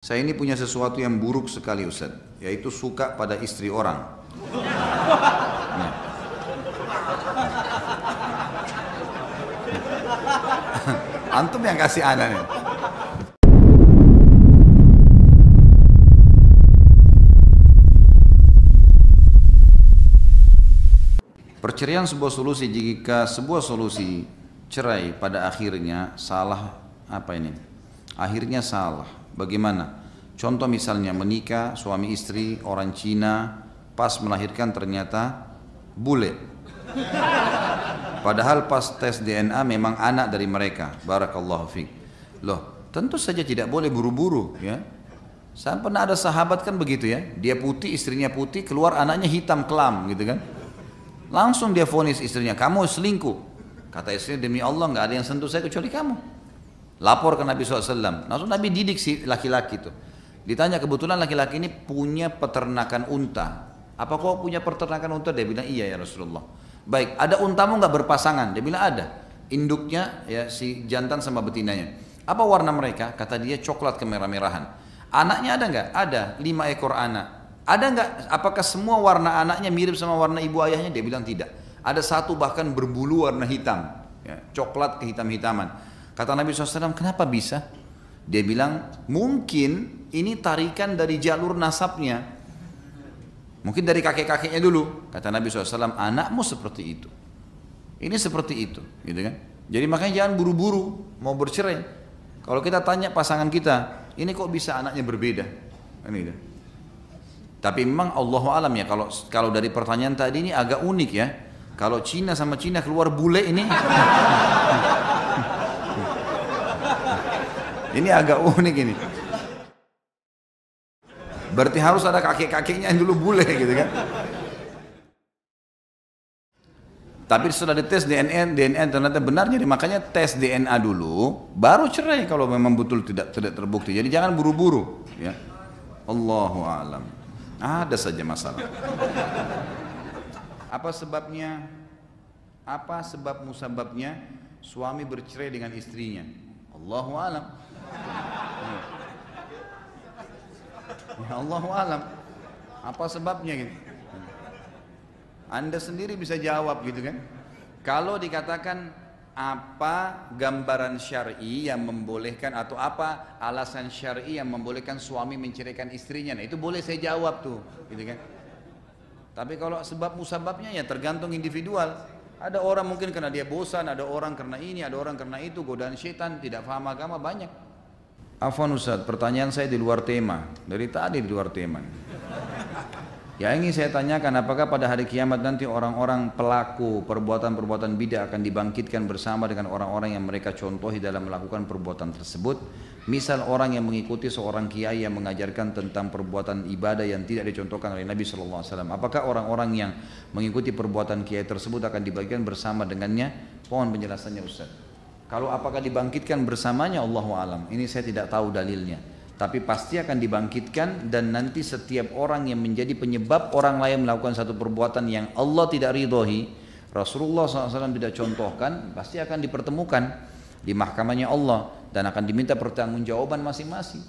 Saya ini punya sesuatu yang buruk sekali Ustaz, yaitu suka pada istri orang. Nah. Antum yang kasih ana nih. Perceraian sebuah solusi jika sebuah solusi cerai pada akhirnya salah apa ini? Akhirnya salah. Bagaimana? Contoh misalnya menikah suami istri orang Cina pas melahirkan ternyata bule. Padahal pas tes DNA memang anak dari mereka. Barakallahu fiik. Loh, tentu saja tidak boleh buru-buru ya. Saya pernah ada sahabat kan begitu ya. Dia putih, istrinya putih, keluar anaknya hitam kelam gitu kan. Langsung dia vonis istrinya, kamu selingkuh. Kata istrinya, demi Allah nggak ada yang sentuh saya kecuali kamu. Lapor ke Nabi SAW. Langsung Nabi didik si laki-laki itu. Ditanya kebetulan laki-laki ini punya peternakan unta. Apa kau punya peternakan unta? Dia bilang iya ya Rasulullah. Baik, ada untamu nggak berpasangan? Dia bilang ada. Induknya ya si jantan sama betinanya. Apa warna mereka? Kata dia coklat kemerah-merahan. Anaknya ada nggak? Ada, 5 ekor anak. Ada nggak? Apakah semua warna anaknya mirip sama warna ibu ayahnya? Dia bilang tidak. Ada satu bahkan berbulu warna hitam, ya, coklat kehitam-hitaman. Kata Nabi SAW, kenapa bisa? Dia bilang, mungkin ini tarikan dari jalur nasabnya. Mungkin dari kakek-kakeknya dulu. Kata Nabi SAW, anakmu seperti itu. Ini seperti itu, gitu kan? Jadi makanya jangan buru-buru mau bercerai. Kalau kita tanya pasangan kita, ini kok bisa anaknya berbeda? Ini gitu. Tapi memang Allahu alam ya, kalau dari pertanyaan tadi ini agak unik ya. Kalau Cina sama Cina keluar bule ini ini agak unik ini. Berarti harus ada kakek-kakeknya yang dulu bule gitu kan. Tapi setelah dites DNA ternyata benar, jadi makanya tes DNA dulu baru cerai kalau memang betul tidak terbukti. Jadi jangan buru-buru ya. Allahu alam. Ada saja masalah. Apa sebabnya? Apa sebab musababnya suami bercerai dengan istrinya? Allahu alam. Ya Allahu alam. Apa sebabnya gitu? Anda sendiri bisa jawab gitu kan? Kalau dikatakan apa gambaran syar'i yang membolehkan atau apa alasan syar'i yang membolehkan suami menceraikan istrinya, nah itu boleh saya jawab tuh gitu kan. Tapi kalau sebab musababnya ya tergantung individual. Ada orang mungkin karena dia bosan, ada orang karena ini, ada orang karena itu, godaan syaitan, tidak paham agama banyak. Afwan Ustaz, pertanyaan saya di luar tema, dari tadi di luar tema. Ya ingin saya tanyakan, apakah pada hari kiamat nanti orang-orang pelaku perbuatan-perbuatan bidah akan dibangkitkan bersama dengan orang-orang yang mereka contohi dalam melakukan perbuatan tersebut? Misal orang yang mengikuti seorang kiai yang mengajarkan tentang perbuatan ibadah yang tidak dicontohkan oleh Nabi SAW. Apakah orang-orang yang mengikuti perbuatan kiai tersebut akan dibangkitkan bersama dengannya? Mohon penjelasannya Ustaz. Kalau apakah dibangkitkan bersamanya, Allahu alam. Ini saya tidak tahu dalilnya. Tapi pasti akan dibangkitkan dan nanti setiap orang yang menjadi penyebab orang lain melakukan satu perbuatan yang Allah tidak ridhoi, Rasulullah SAW tidak contohkan, pasti akan dipertemukan di mahkamahnya Allah dan akan diminta pertanggungjawaban masing-masing.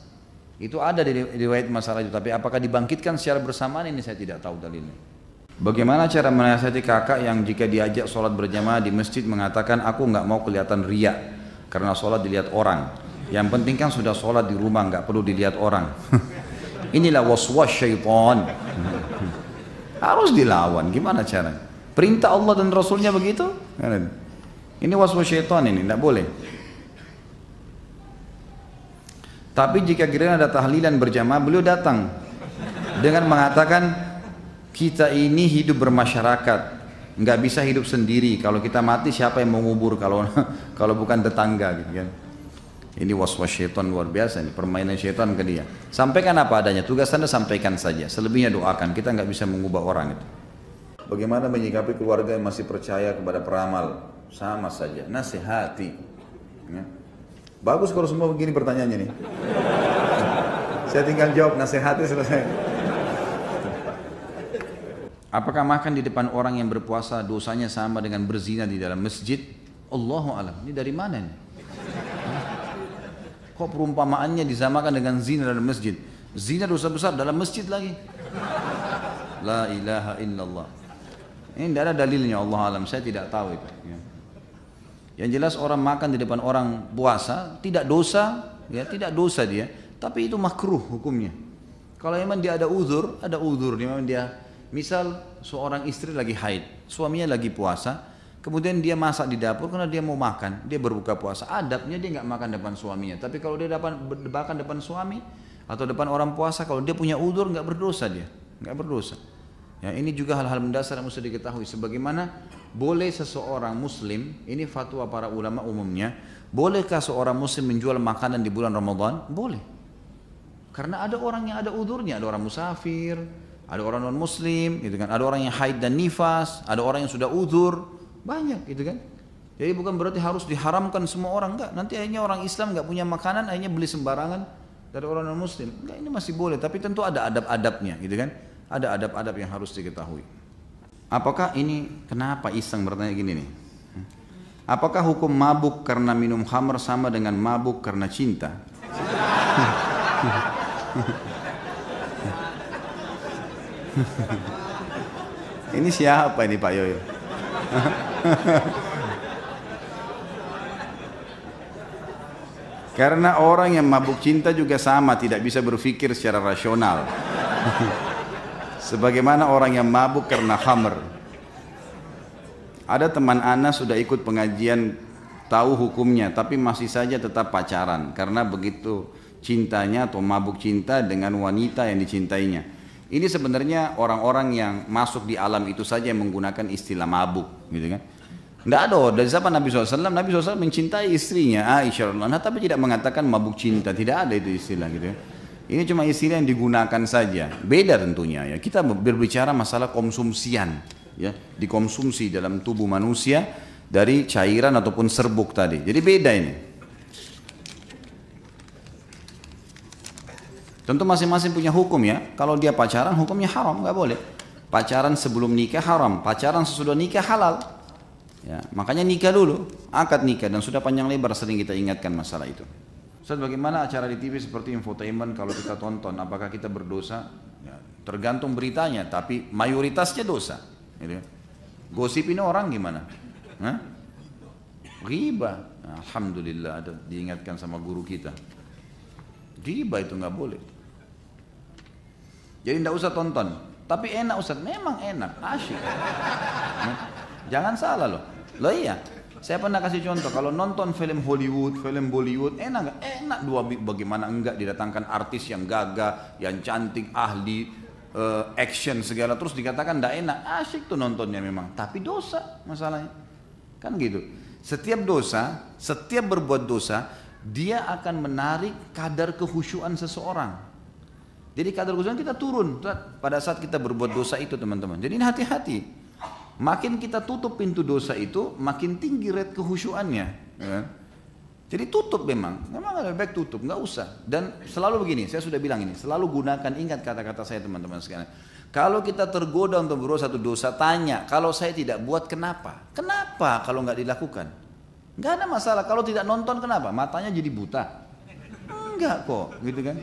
Itu ada di riwayat masalah itu, tapi apakah dibangkitkan secara bersamaan ini saya tidak tahu dalilnya. Bagaimana cara menasihati kakak yang jika diajak sholat berjamaah di masjid mengatakan aku nggak mau kelihatan riya karena sholat dilihat orang. Yang penting kan sudah sholat di rumah, nggak perlu dilihat orang. Inilah waswas syaitan. Harus dilawan, gimana cara? Perintah Allah dan Rasulnya begitu? Ini waswas syaitan ini, tidak boleh. Tapi jika kira ada tahlilan berjamaah, beliau datang dengan mengatakan kita ini hidup bermasyarakat, nggak bisa hidup sendiri. Kalau kita mati siapa yang mau ngubur kalau bukan tetangga gitu kan? Ini waswas syaitan luar biasa, ini permainan syaitan ke dia. Sampaikan apa adanya, tugas Anda sampaikan saja. Selebihnya doakan, kita nggak bisa mengubah orang itu. Bagaimana menyikapi keluarga yang masih percaya kepada peramal? Sama saja, nasihati. Ya. Bagus kalau semua begini pertanyaannya nih. Saya tinggal jawab, nasihati selesai. Apakah makan di depan orang yang berpuasa dosanya sama dengan berzina di dalam masjid? Allahu alam. Ini dari mana nih? Kok perumpamaannya disamakan dengan zina dalam masjid? Zina dosa besar dalam masjid lagi. La ilaha illallah. Ini tidak ada dalilnya, Allah alam, saya tidak tahu itu. Ya. Yang jelas orang makan di depan orang puasa tidak dosa, ya tidak dosa dia, tapi itu makruh hukumnya. Kalau memang dia ada uzur, memang dia, misal seorang istri lagi haid, suaminya lagi puasa, kemudian dia masak di dapur karena dia mau makan, dia berbuka puasa. Adabnya dia nggak makan depan suaminya, tapi kalau dia makan depan suami atau depan orang puasa, kalau dia punya uzur nggak berdosa dia, nggak berdosa. Ya, ini juga hal-hal mendasar yang mesti diketahui. Sebagaimana boleh seseorang muslim, ini fatwa para ulama umumnya, bolehkah seorang muslim menjual makanan di bulan Ramadan? Boleh. Karena ada orang yang ada uzurnya, ada orang musafir, ada orang non muslim, gitu kan. Ada orang yang haid dan nifas, ada orang yang sudah uzur, banyak gitu kan. Jadi bukan berarti harus diharamkan semua orang, enggak. Nanti akhirnya orang Islam enggak punya makanan, akhirnya beli sembarangan dari orang non muslim. Enggak, ini masih boleh, tapi tentu ada adab-adabnya, gitu kan. Ada adab-adab yang harus diketahui. Apakah ini, kenapa iseng bertanya gini nih? Apakah hukum mabuk karena minum khamr sama dengan mabuk karena cinta? Ini siapa ini Pak Yoyo? Karena orang yang mabuk cinta juga sama, tidak bisa berpikir secara rasional. Sebagaimana orang yang mabuk karena khamr. Ada teman Ana sudah ikut pengajian, tahu hukumnya, tapi masih saja tetap pacaran karena begitu cintanya atau mabuk cinta dengan wanita yang dicintainya. Ini sebenarnya orang-orang yang masuk di alam itu saja yang menggunakan istilah mabuk, gitu kan? Tidak ada, dari zaman Nabi SAW, Nabi SAW mencintai istrinya Aisyah, tapi tidak mengatakan mabuk cinta, tidak ada itu istilah, gitu. Ini cuma istilah yang digunakan saja, beda tentunya ya. Kita berbicara masalah konsumsian, ya, dikonsumsi dalam tubuh manusia dari cairan ataupun serbuk tadi. Jadi beda ini. Tentu masing-masing punya hukum ya. Kalau dia pacaran hukumnya haram, nggak boleh. Pacaran sebelum nikah haram, pacaran sesudah nikah halal. Ya, makanya nikah dulu, akad nikah, dan sudah panjang lebar sering kita ingatkan masalah itu. Ustaz, bagaimana acara di TV seperti infotainment kalau kita tonton, apakah kita berdosa? Ya, tergantung beritanya, tapi mayoritasnya dosa. Gitu. Gosip ini orang gimana? Hah? Riba. Nah, alhamdulillah ada diingatkan sama guru kita. Riba itu nggak boleh. Jadi tidak usah tonton. Tapi enak Ustaz, memang enak, asyik. Jangan salah loh. Loh iya. Saya pernah kasih contoh, kalau nonton film Hollywood, film Bollywood, enak gak? Enak dua, bagaimana enggak didatangkan artis yang gagah, yang cantik, ahli, action segala, terus dikatakan enggak enak, asyik tuh nontonnya memang. Tapi dosa masalahnya. Kan gitu. Setiap dosa, setiap berbuat dosa, dia akan menarik kadar kehusyuan seseorang. Jadi kadar kehusyuan kita turun pada saat kita berbuat dosa itu teman-teman. Jadi ini hati-hati. Makin kita tutup pintu dosa itu, makin tinggi rate kehusyuannya. Ya. Jadi tutup memang lebih baik tutup, nggak usah. Dan selalu begini, saya sudah bilang ini, selalu gunakan, ingat kata-kata saya teman-teman sekalian. Kalau kita tergoda untuk berbuat satu dosa, tanya, kalau saya tidak buat kenapa? Kenapa kalau nggak dilakukan? Nggak ada masalah. Kalau tidak nonton kenapa? Matanya jadi buta? Enggak kok, gitu kan?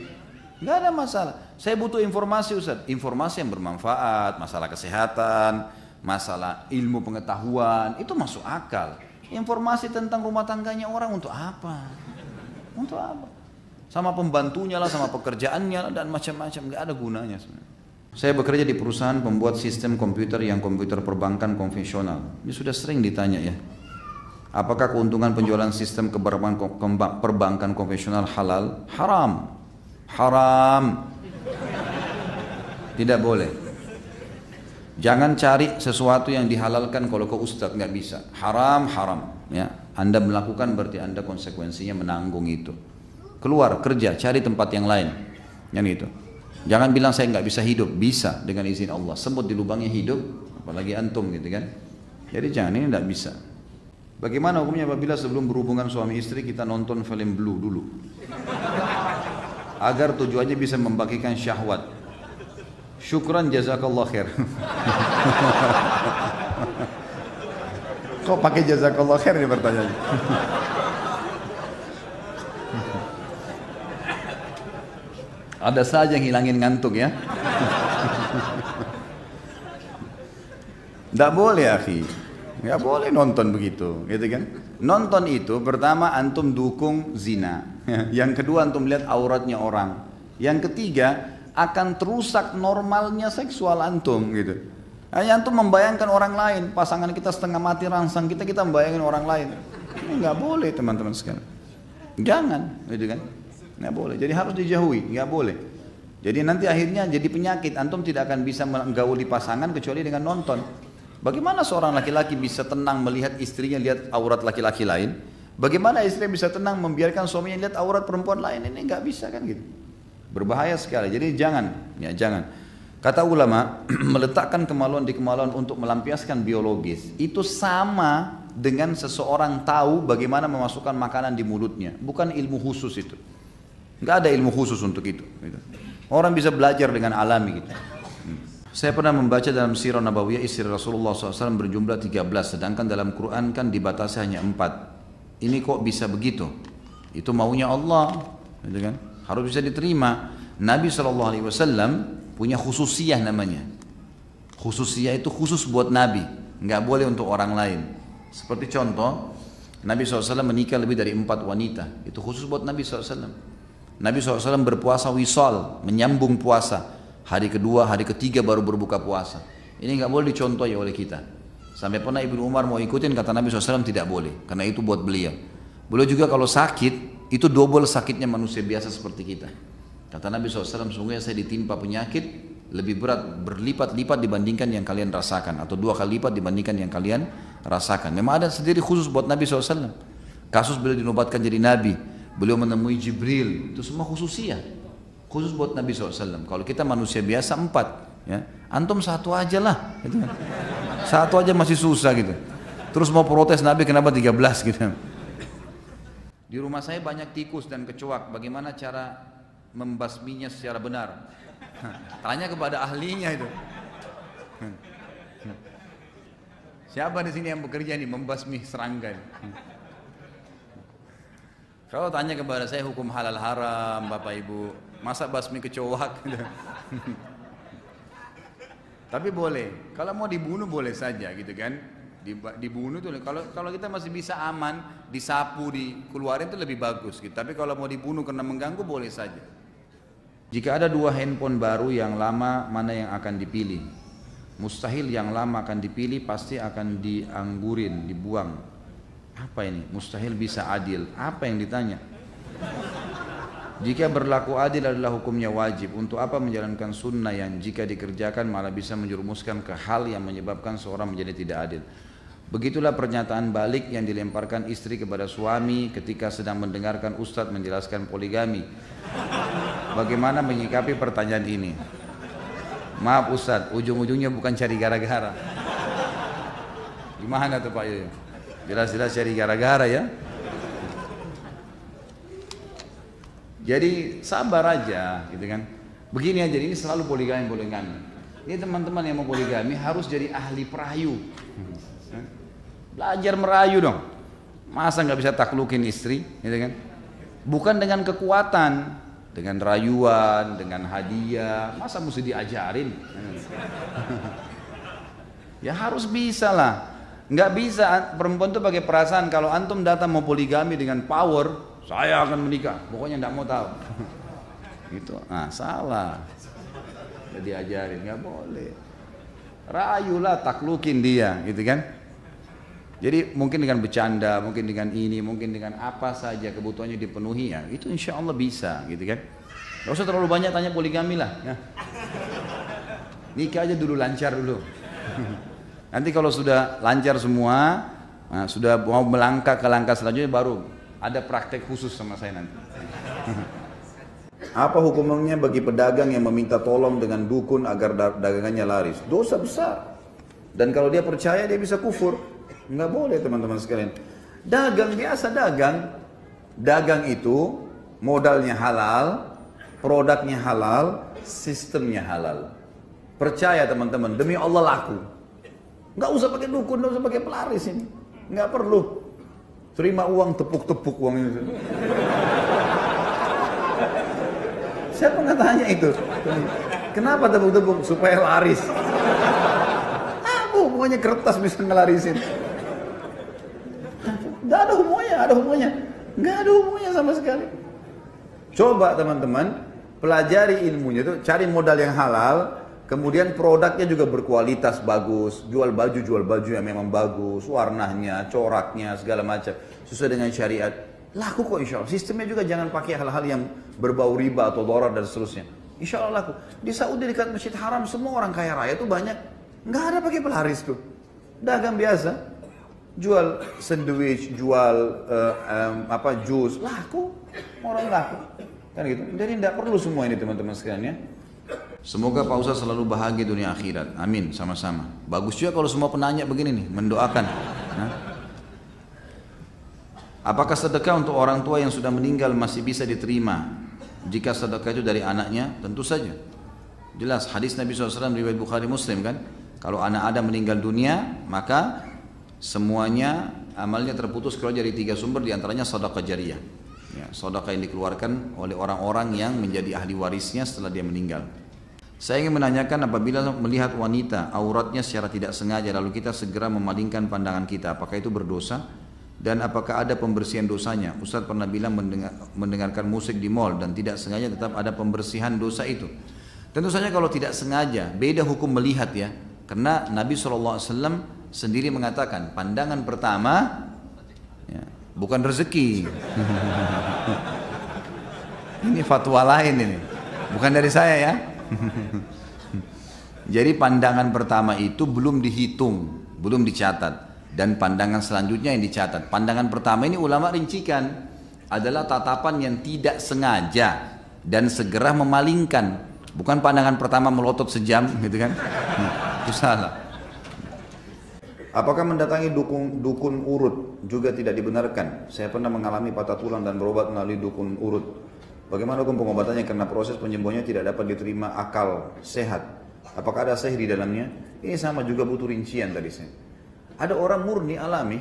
Nggak ada masalah. Saya butuh informasi Ustaz, informasi yang bermanfaat, masalah kesehatan, masalah ilmu pengetahuan, itu masuk akal. Informasi tentang rumah tangganya orang untuk apa? Untuk apa? Sama pembantunya lah, sama pekerjaannya lah, dan macam-macam, nggak ada gunanya sebenarnya. Saya bekerja di perusahaan pembuat sistem komputer yang komputer perbankan konvensional. Ini sudah sering ditanya ya. Apakah keuntungan penjualan sistem perbankan konvensional halal? Haram. Haram. Tidak boleh. Jangan cari sesuatu yang dihalalkan kalau ke ustadz, nggak bisa. Haram, haram. Ya, Anda melakukan berarti Anda konsekuensinya menanggung itu. Keluar kerja, cari tempat yang lain. Yang itu. Jangan bilang saya nggak bisa hidup, bisa dengan izin Allah. Semut di lubangnya hidup, apalagi antum gitu kan. Jadi jangan, ini nggak bisa. Bagaimana hukumnya apabila sebelum berhubungan suami istri kita nonton film Blue dulu? Agar tujuannya bisa membagikan syahwat. Syukran jazakallah khair. Kok pakai jazakallah khair ini pertanyaannya? Ada saja yang hilangin ngantuk ya. Tidak boleh akhi, nggak boleh nonton begitu, gitu kan? Nonton itu pertama antum dukung zina, yang kedua antum lihat auratnya orang, yang ketiga akan terusak normalnya seksual antum gitu. Hanya antum membayangkan orang lain, pasangan kita setengah mati rangsang kita membayangkan orang lain. Ini nggak boleh teman-teman sekalian. Jangan, gitu kan? Nggak boleh. Jadi harus dijauhi, nggak boleh. Jadi nanti akhirnya jadi penyakit. Antum tidak akan bisa menggauli pasangan kecuali dengan nonton. Bagaimana seorang laki-laki bisa tenang melihat istrinya lihat aurat laki-laki lain? Bagaimana istri bisa tenang membiarkan suaminya lihat aurat perempuan lain? Ini nggak bisa kan gitu. Berbahaya sekali. Jadi jangan, ya jangan. Kata ulama, meletakkan kemaluan di kemaluan untuk melampiaskan biologis itu sama dengan seseorang tahu bagaimana memasukkan makanan di mulutnya. Bukan ilmu khusus itu. Nggak ada ilmu khusus untuk itu. Gitu. Orang bisa belajar dengan alami gitu. Saya pernah membaca dalam Sirah Nabawiyah istri Rasulullah SAW berjumlah 13, sedangkan dalam Quran kan dibatasi hanya 4. Ini kok bisa begitu? Itu maunya Allah, gitu kan? Harus bisa diterima. Nabi SAW punya khususiyah namanya. Khususiyah itu khusus buat Nabi, nggak boleh untuk orang lain. Seperti contoh, Nabi SAW menikah lebih dari 4 wanita, itu khusus buat Nabi SAW. Nabi SAW berpuasa wisal, menyambung puasa. Hari kedua, hari ketiga baru berbuka puasa. Ini nggak boleh dicontohi oleh kita. Sampai pernah Ibnu Umar mau ikutin, kata Nabi SAW tidak boleh, karena itu buat beliau. Beliau juga kalau sakit, itu double sakitnya manusia biasa seperti kita. Kata Nabi SAW, sungguhnya saya ditimpa penyakit lebih berat, berlipat-lipat dibandingkan yang kalian rasakan, atau 2 kali lipat dibandingkan yang kalian rasakan. Memang ada sendiri khusus buat Nabi SAW. Kasus beliau dinobatkan jadi Nabi, beliau menemui Jibril, itu semua khususiyah. Khusus buat Nabi SAW. Kalau kita manusia biasa 4, ya. Antum 1 aja lah, gitu kan. 1 aja masih susah gitu. Terus mau protes Nabi kenapa 13 gitu. Di rumah saya banyak tikus dan kecoak. Bagaimana cara membasminya secara benar? Tanya kepada ahlinya itu. Siapa di sini yang bekerja nih membasmi serangga? Kalau tanya kepada saya hukum halal haram, Bapak Ibu, masa basmi kecoak? Tapi boleh, kalau mau dibunuh boleh saja gitu kan. Dibunuh tuh kalau kita masih bisa aman, disapu, dikeluarin itu lebih bagus gitu. Tapi kalau mau dibunuh karena mengganggu boleh saja. Jika ada 2 handphone baru, yang lama mana yang akan dipilih? Mustahil yang lama akan dipilih, pasti akan dianggurin, dibuang. Apa ini? Mustahil bisa adil. Apa yang ditanya? Jika berlaku adil adalah hukumnya wajib, untuk apa menjalankan sunnah yang jika dikerjakan malah bisa menjerumuskan ke hal yang menyebabkan seorang menjadi tidak adil? Begitulah pernyataan balik yang dilemparkan istri kepada suami ketika sedang mendengarkan ustadz menjelaskan poligami. Bagaimana menyikapi pertanyaan ini? Maaf ustadz, ujung-ujungnya bukan cari gara-gara. Gimana tuh Pak Yoyo? Jelas-jelas cari gara-gara ya. Jadi sabar aja gitu kan. Begini aja, ini selalu poligami. Ini teman-teman yang mau poligami harus jadi ahli perayu. Belajar merayu dong. Masa nggak bisa taklukin istri, gitu kan? Bukan dengan kekuatan, dengan rayuan, dengan hadiah. Masa mesti diajarin? Ya harus bisa lah. Nggak bisa perempuan tuh pakai perasaan. Kalau antum datang mau poligami dengan power, saya akan menikah, pokoknya nggak mau tahu. Gitu, nah salah. Jadi ajarin, nggak boleh. Rayulah, taklukin dia, gitu kan? Jadi mungkin dengan bercanda, mungkin dengan ini, mungkin dengan apa saja kebutuhannya dipenuhi ya, itu insya Allah bisa, gitu kan? Gak usah terlalu banyak tanya poligami lah. Ya. Nikah aja dulu, lancar dulu. Nanti kalau sudah lancar semua, nah, sudah mau melangkah ke langkah selanjutnya baru ada praktek khusus sama saya nanti. Apa hukumnya bagi pedagang yang meminta tolong dengan dukun agar dagangannya laris? Dosa besar. Dan kalau dia percaya dia bisa kufur. Nggak boleh teman-teman sekalian. Dagang biasa dagang itu modalnya halal, produknya halal, sistemnya halal. Percaya teman-teman, demi Allah laku. Nggak usah pakai dukun, nggak usah pakai pelaris ini. Nggak perlu. Terima uang, tepuk-tepuk uang itu. Saya pernah tanya itu. Kenapa tepuk-tepuk? Supaya laris. Pokoknya kertas bisa ngelarisin. Nggak ada hubungannya. Nggak ada hubungannya sama sekali. Coba teman-teman, pelajari ilmunya itu, cari modal yang halal, kemudian produknya juga berkualitas bagus, jual baju yang memang bagus, warnanya, coraknya, segala macam, sesuai dengan syariat. Laku kok insya Allah. Sistemnya juga jangan pakai hal-hal yang berbau riba atau dolar dan seterusnya. Insya Allah laku. Di Saudi dekat Masjid Haram semua orang kaya raya itu banyak. Nggak ada pakai pelaris tuh. Dagang biasa. Jual sandwich, jual jus. Laku. Orang laku. Kan gitu. Jadi tidak perlu semua ini teman-teman sekalian ya. Semoga Pak Ustaz selalu bahagia dunia akhirat. Amin. Sama-sama. Bagus juga kalau semua penanya begini nih. Mendoakan. Nah. Apakah sedekah untuk orang tua yang sudah meninggal masih bisa diterima? Jika sedekah itu dari anaknya, tentu saja. Jelas hadis Nabi SAW riwayat Bukhari Muslim kan. Kalau anak Adam meninggal dunia, maka semuanya amalnya terputus keluar dari 3 sumber, diantaranya sedekah jariyah. Ya, sedekah yang dikeluarkan oleh orang-orang yang menjadi ahli warisnya setelah dia meninggal. Saya ingin menanyakan, apabila melihat wanita auratnya secara tidak sengaja lalu kita segera memalingkan pandangan kita, apakah itu berdosa? Dan apakah ada pembersihan dosanya? Ustaz pernah bilang mendengarkan musik di mall dan tidak sengaja tetap ada pembersihan dosa itu. Tentu saja kalau tidak sengaja, beda hukum melihat ya. Karena Nabi SAW sendiri mengatakan, pandangan pertama ya, bukan rezeki. Ini fatwa lain ini, bukan dari saya ya. Jadi pandangan pertama itu belum dihitung, belum dicatat. Dan pandangan selanjutnya yang dicatat. Pandangan pertama ini ulama rincikan adalah tatapan yang tidak sengaja dan segera memalingkan. Bukan pandangan pertama melotot sejam gitu kan. Itu salah. Apakah mendatangi dukun urut juga tidak dibenarkan? Saya pernah mengalami patah tulang dan berobat melalui dukun urut. Bagaimana hukum pengobatannya karena proses penyembuhannya tidak dapat diterima akal sehat? Apakah ada sihir di dalamnya? Ini sama juga butuh rincian tadi saya. Ada orang murni alami,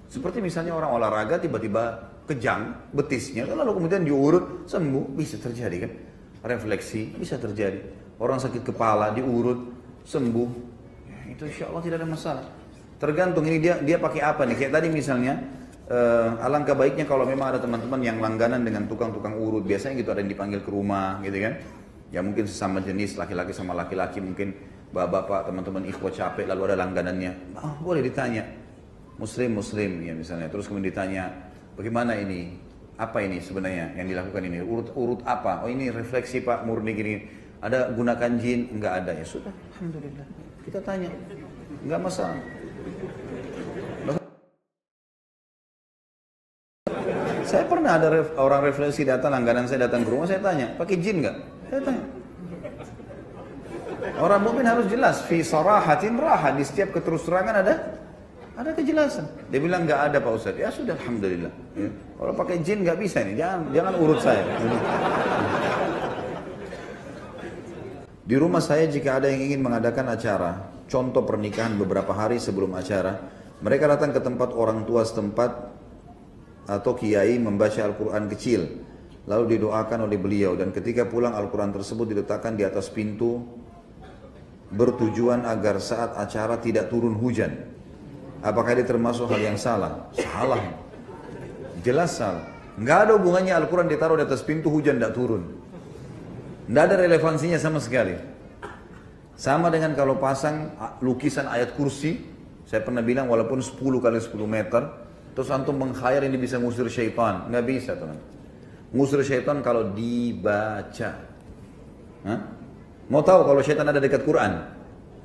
seperti misalnya orang olahraga tiba-tiba kejang betisnya, lalu kemudian diurut sembuh, bisa terjadi kan? Refleksi bisa terjadi. Orang sakit kepala diurut sembuh, ya, itu insya Allah tidak ada masalah. Tergantung ini dia pakai apa nih? Kayak tadi misalnya, alangkah baiknya kalau memang ada teman-teman yang langganan dengan tukang-tukang urut, biasanya gitu ada yang dipanggil ke rumah, gitu kan? Ya mungkin sesama jenis laki-laki sama laki-laki mungkin. Bapak-bapak, teman-teman ikhwah capek lalu ada langganannya, boleh ditanya muslim ya misalnya, terus kemudian ditanya bagaimana ini, apa ini sebenarnya yang dilakukan ini, urut apa, oh ini refleksi Pak murni gini, ada gunakan jin, enggak ada, ya sudah alhamdulillah kita tanya, enggak masalah. Saya pernah ada orang refleksi datang, langganan saya datang ke rumah, saya tanya pakai jin enggak, saya tanya. Orang mukmin harus jelas, fi sarahatin raha, di setiap keterus-terangan ada kejelasan. Dia bilang nggak ada Pak Ustaz. Ya sudah alhamdulillah. Ya. Kalau pakai jin nggak bisa nih, jangan urut saya. Di rumah saya jika ada yang ingin mengadakan acara, contoh pernikahan beberapa hari sebelum acara, mereka datang ke tempat orang tua setempat atau kiai membaca Al-Quran kecil, lalu didoakan oleh beliau, dan ketika pulang Al-Quran tersebut diletakkan di atas pintu bertujuan agar saat acara tidak turun hujan. Apakah ini termasuk hal yang salah? Salah. Jelas salah. Nggak ada hubungannya Al-Quran ditaruh di atas pintu hujan tidak turun. Nggak ada relevansinya sama sekali. Sama dengan kalau pasang lukisan ayat kursi, saya pernah bilang walaupun 10 kali 10 meter, terus antum mengkhayal ini bisa ngusir syaitan. Nggak bisa teman. Ngusir syaitan kalau dibaca. Hah? Mau tahu kalau syaitan ada dekat Quran?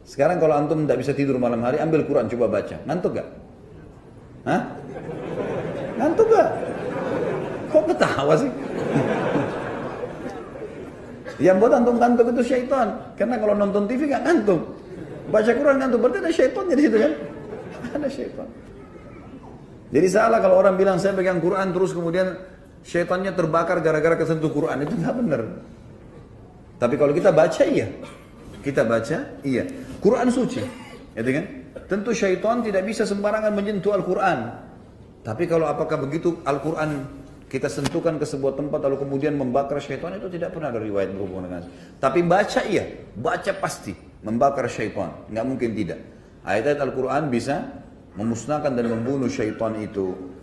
Sekarang kalau antum tidak bisa tidur malam hari, ambil Quran coba baca. Ngantuk gak? Hah? Ngantuk gak? Kok ketawa sih? Yang buat antum ngantuk itu syaitan. Karena kalau nonton TV gak ngantuk. Baca Quran ngantuk, berarti ada syaitannya di situ kan? Ada syaitan. Jadi salah kalau orang bilang saya pegang Quran terus kemudian syaitannya terbakar gara-gara kesentuh Quran. Itu gak benar. Tapi kalau kita baca iya, kita baca iya. Quran suci, ya kan? Tentu syaitan tidak bisa sembarangan menyentuh Al-Quran. Tapi kalau apakah begitu Al-Quran kita sentuhkan ke sebuah tempat lalu kemudian membakar syaitan, itu tidak pernah ada riwayat berhubungan dengan. Tapi baca iya, baca pasti membakar syaitan, nggak mungkin tidak. Ayat-ayat Al-Quran bisa memusnahkan dan membunuh syaitan itu.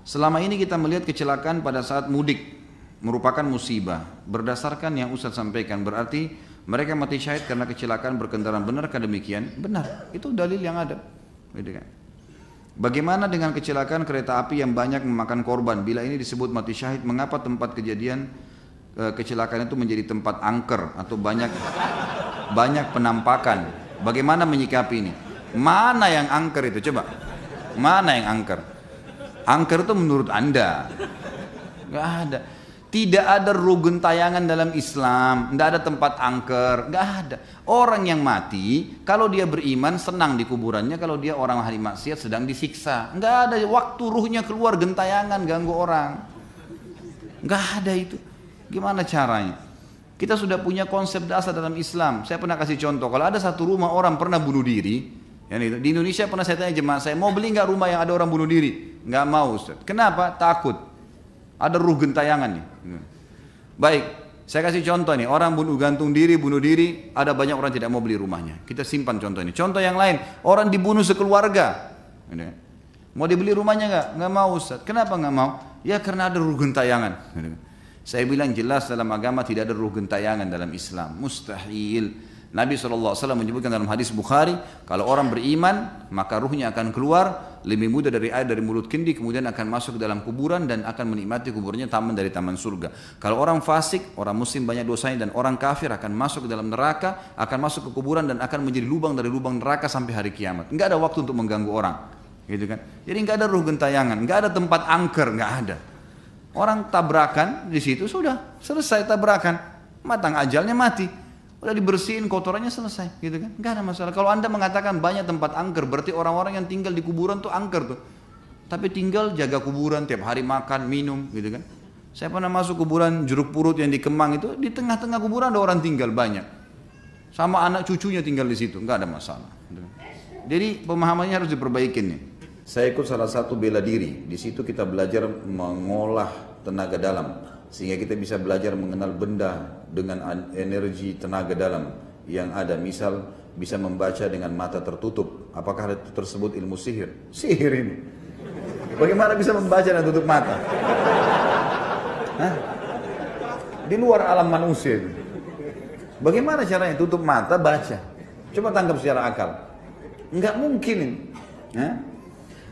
Selama ini kita melihat kecelakaan pada saat mudik merupakan musibah. Berdasarkan yang Ustaz sampaikan, berarti mereka mati syahid karena kecelakaan berkendaraan. Benarkah demikian? Benar, itu dalil yang ada. Gitu kan? Bagaimana dengan kecelakaan kereta api yang banyak memakan korban? Bila ini disebut mati syahid, mengapa tempat kejadian kecelakaan itu menjadi tempat angker atau banyak penampakan? Bagaimana menyikapi ini? Mana yang angker itu? Coba, mana yang angker? Angker itu menurut Anda? Gak ada. Tidak ada rukun tayangan dalam Islam, tidak ada tempat angker, nggak ada. Orang yang mati, kalau dia beriman senang di kuburannya, kalau dia orang ahli maksiat sedang disiksa. Nggak ada waktu ruhnya keluar gentayangan ganggu orang. Nggak ada itu. Gimana caranya? Kita sudah punya konsep dasar dalam Islam. Saya pernah kasih contoh, kalau ada satu rumah orang pernah bunuh diri, di Indonesia pernah saya tanya jemaah saya, mau beli nggak rumah yang ada orang bunuh diri? Nggak mau Ustaz. Kenapa? Takut. Ada ruh gentayangan nih. Baik, saya kasih contoh nih, orang bunuh diri, ada banyak orang tidak mau beli rumahnya. Kita simpan contoh ini. Contoh yang lain, orang dibunuh sekeluarga. Mau dibeli rumahnya nggak? Nggak mau Ustaz. Kenapa nggak mau? Ya karena ada ruh gentayangan. Saya bilang jelas dalam agama tidak ada ruh gentayangan dalam Islam. Mustahil. Nabi SAW menyebutkan dalam hadis Bukhari, kalau orang beriman, maka ruhnya akan keluar lebih mudah dari air dari mulut kendi, kemudian akan masuk ke dalam kuburan dan akan menikmati kuburnya taman dari taman surga. Kalau orang fasik, orang muslim banyak dosanya, dan orang kafir akan masuk ke dalam neraka, akan masuk ke kuburan dan akan menjadi lubang dari lubang neraka sampai hari kiamat. Enggak ada waktu untuk mengganggu orang, gitu kan? Jadi enggak ada ruh gentayangan, enggak ada tempat angker, enggak ada. Orang tabrakan di situ sudah selesai tabrakan, matang ajalnya mati. Udah dibersihin kotorannya selesai, gitu kan? Nggak ada masalah. Kalau Anda mengatakan banyak tempat angker, berarti orang-orang yang tinggal di kuburan tuh angker tuh. Tapi tinggal jaga kuburan, tiap hari makan, minum, gitu kan? Saya pernah masuk kuburan Jeruk Purut yang di Kemang itu, di tengah-tengah kuburan ada orang tinggal banyak. Sama anak cucunya tinggal di situ, nggak ada masalah. Gitu kan? Jadi pemahamannya harus diperbaikin nih. Saya ikut salah satu bela diri. Di situ kita belajar mengolah tenaga dalam. Sehingga kita bisa belajar mengenal benda dengan energi tenaga dalam yang ada. Misal bisa membaca dengan mata tertutup. Apakah itu tersebut ilmu sihir? Sihir ini. Bagaimana bisa membaca dan tutup mata? Hah? Di luar alam manusia itu. Bagaimana caranya tutup mata baca? Coba tangkap secara akal. Enggak mungkin ini. Hah?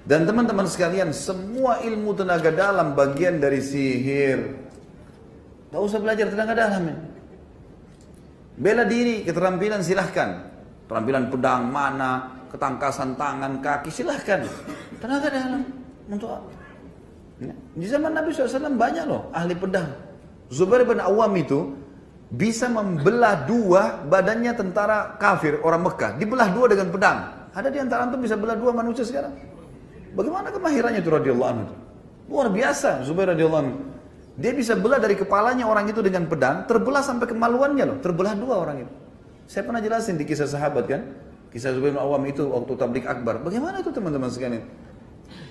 Dan teman-teman sekalian, semua ilmu tenaga dalam bagian dari sihir. Gak usah belajar tenaga dalam ya. Bela diri, keterampilan silahkan. Keterampilan pedang, mana, ketangkasan tangan, kaki silahkan. Tenaga dalam untuk apa? Di zaman Nabi SAW banyak loh ahli pedang. Zubair bin Awam itu bisa membelah dua badannya tentara kafir orang Mekah. Dibelah dua dengan pedang. Ada di antara antum bisa belah dua manusia sekarang? Bagaimana kemahirannya itu radhiyallahu anhu? Luar biasa Zubair radhiyallahu anhu. Dia bisa belah dari kepalanya orang itu dengan pedang, terbelah sampai kemaluannya loh, terbelah dua orang itu. Saya pernah jelasin di kisah sahabat kan, kisah Zubair bin Awam itu waktu tablik akbar. Bagaimana itu teman-teman sekalian?